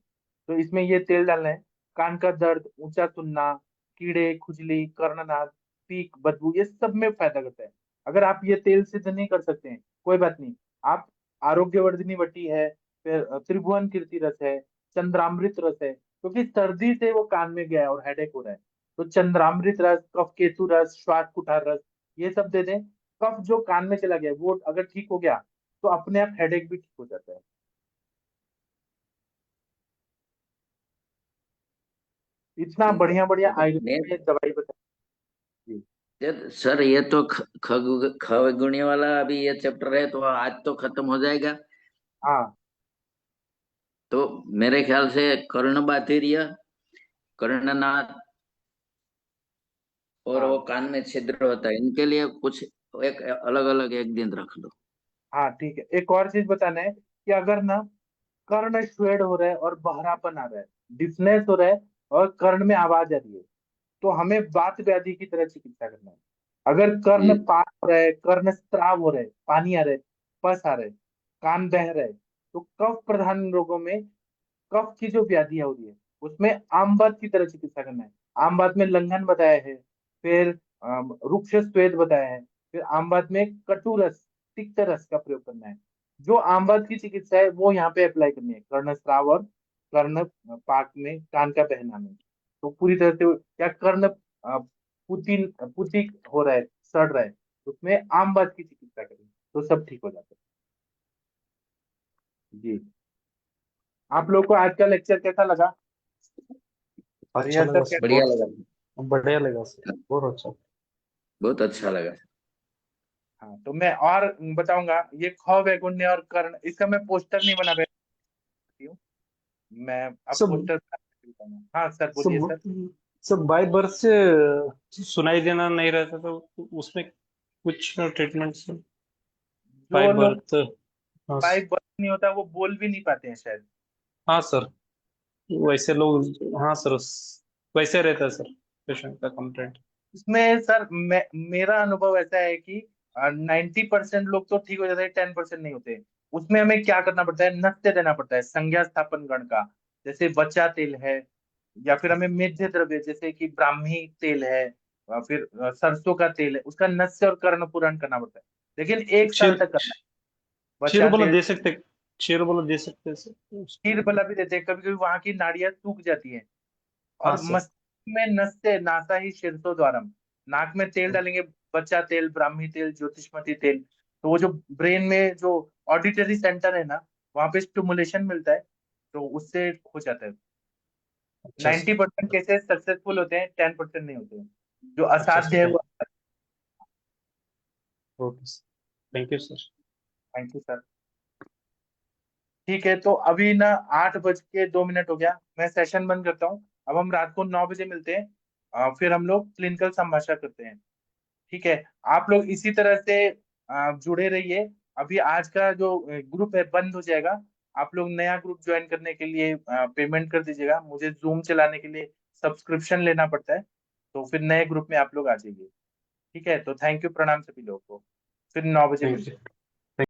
तो इसमें ये तेल डालना है। कान का दर्द, ऊंचा सुनना, कीड़े, खुजली, कर्णनाद, पीक, बदबू, ये सब में फायदा करता है। अगर आप ये तेल सिद्ध नहीं कर सकते हैं, कोई बात नहीं, आप आरोग्यवर्धिनी वटी है, फिर त्रिभुवन कीर्ति रस है, चंद्रामृत रस है, क्योंकि सर्दी से वो कान में गया है और हेडेक हो रहा है। तो चंद्रामृत रस, कफ केतु रस, श्वास कुठार रस, ये सब दे दें। कफ जो कान में चला गया वो अगर ठीक हो गया, तो अपने आप हेडेक भी ठीक हो जाता है। इतना ठीक है। बढ़िया बढ़िया तो मैं आयुर्वेद में दवाई बताई। सर ये तो खगुणी वाला अभी ये चैप्टर है, तो आज तो खत्म हो जाएगा। हाँ तो मेरे ख्याल से कर्णबाधिर्य, कर्णनाद और वो हाँ कान में छिद्र होता है, इनके लिए कुछ एक अलग अलग एक दिन रख लो। हाँ ठीक है। एक और चीज बताना है, कि अगर ना कर्ण श्वेड हो रहा है और बहरापन आ रहा है, डिफनेस हो रहा है, और कर्ण में आवाज आ रही है, तो हमें वात व्याधि की तरह चिकित्सा करना है। अगर जी। कर्ण पान हो रहा है, कर्ण स्त्राव हो रहा है, पानी आ रहा है, पस आ रहा है, कान बह रहा है, तो कफ प्रधान रोगों में, कफ की जो व्याधियां हो रही है, उसमें आमवात की तरह चिकित्सा करना है। आमवात में लंघन बताया है, फिर रुक्ष स्वेद बताया है, फिर आमवात में कटुरस, तिक्त रस का प्रयोग करना है। जो आमवात की चिकित्सा है वो यहाँ पे अप्लाई करनी है, कर्ण स्राव और कर्ण पाक में कान का बहना में। तो पूरी तरह से क्या कर्ण पुती हो रहा है, सड़ रहा है, उसमें आमवात की चिकित्सा करें, तो सब ठीक हो जाता है। जी। आप लोग को आज का लेक्चर कैसा लगा? अच्छा हरिहर लगा सर सर। कैसे? बढ़िया बहुत लगा। बढ़िया लगा सर, बहुत अच्छा। बहुत अच्छा लगा। हाँ, तो मैं और बताऊंगा, ये ख वैगुण्य और कर्ण, इसका मैं पोस्टर नहीं बना रही हूँ, मैं अब सब पोस्टर। हाँ सर, बोलिए सर। सब सब बाय बर्थ से सुनाई देना नहीं रहता, तो उसमें कुछ ट्रीटमेंट से बाय जो लोग बर्थ। हाँ बाई बर्थ नहीं होता वो बोल भी नहीं पाते हैं शायद। हाँ सर, वैसे लोग, हाँ सर, वैसे रहता है सर पेशेंट का कंप्लेंट। इसमें सर मेरा अनुभव ऐसा है कि 90% लोग तो ठीक हो जाते हैं, 10% नहीं होते। उसमें हमें क्या करना पड़ता है, नत्य देना पड़ता है, संज्ञा स्थापन गण का। जैसे बच्चा तेल है, या फिर हमें मेध्य द्रव्य जैसे कि ब्राह्मी तेल है, और फिर सरसों का तेल है, उसका नस्य और कर्ण पूरण करना पड़ता है। लेकिन 1 साल क्षीर तक करना है। क्षीर बच्चा बोला तेल, दे सकते, क्षीर बोला दे सकते हैं सर खीर उसको। बला भी देते हैं, कभी कभी वहां की नाड़ियां सूख जाती हैं। हाँ और सर। मस्तिष्क में नस्य नासा ही शीर्षो द्वारम, नाक में तेल डालेंगे, बच्चा तेल, ब्राह्मी तेल, ज्योतिषमती तेल। तो वो जो ब्रेन में जो ऑडिटरी सेंटर है ना, वहां पे स्टिमुलेशन मिलता है, तो उससे हो जाता है। अच्छा सर। 90% केसेस सक्सेसफुल होते हैं, 10% नहीं होते हैं। जो अच्छा सर, असाध्य है वो। Okay sir, thank you sir. Thank you sir. ठीक है, तो अभी ना 8 बज के 2 मिनट हो गया, मैं सेशन बंद करता हूँ। अब हम रात को 9 बजे मिलते हैं, फिर हम लोग क्लिनिकल संभाषण करते हैं। ठीक है, आप लोग इसी तरह से जुड़े रहिए। अभी आज का जो ग्रुप है बंद हो जाएगा, आप लोग नया ग्रुप ज्वाइन करने के लिए पेमेंट कर दीजिएगा। मुझे जूम चलाने के लिए सब्सक्रिप्शन लेना पड़ता है, तो फिर नए ग्रुप में आप लोग आ जाइए। ठीक है, तो थैंक यू, प्रणाम सभी लोगों को। फिर 9 बजे थैंक मिलते यू। हैं।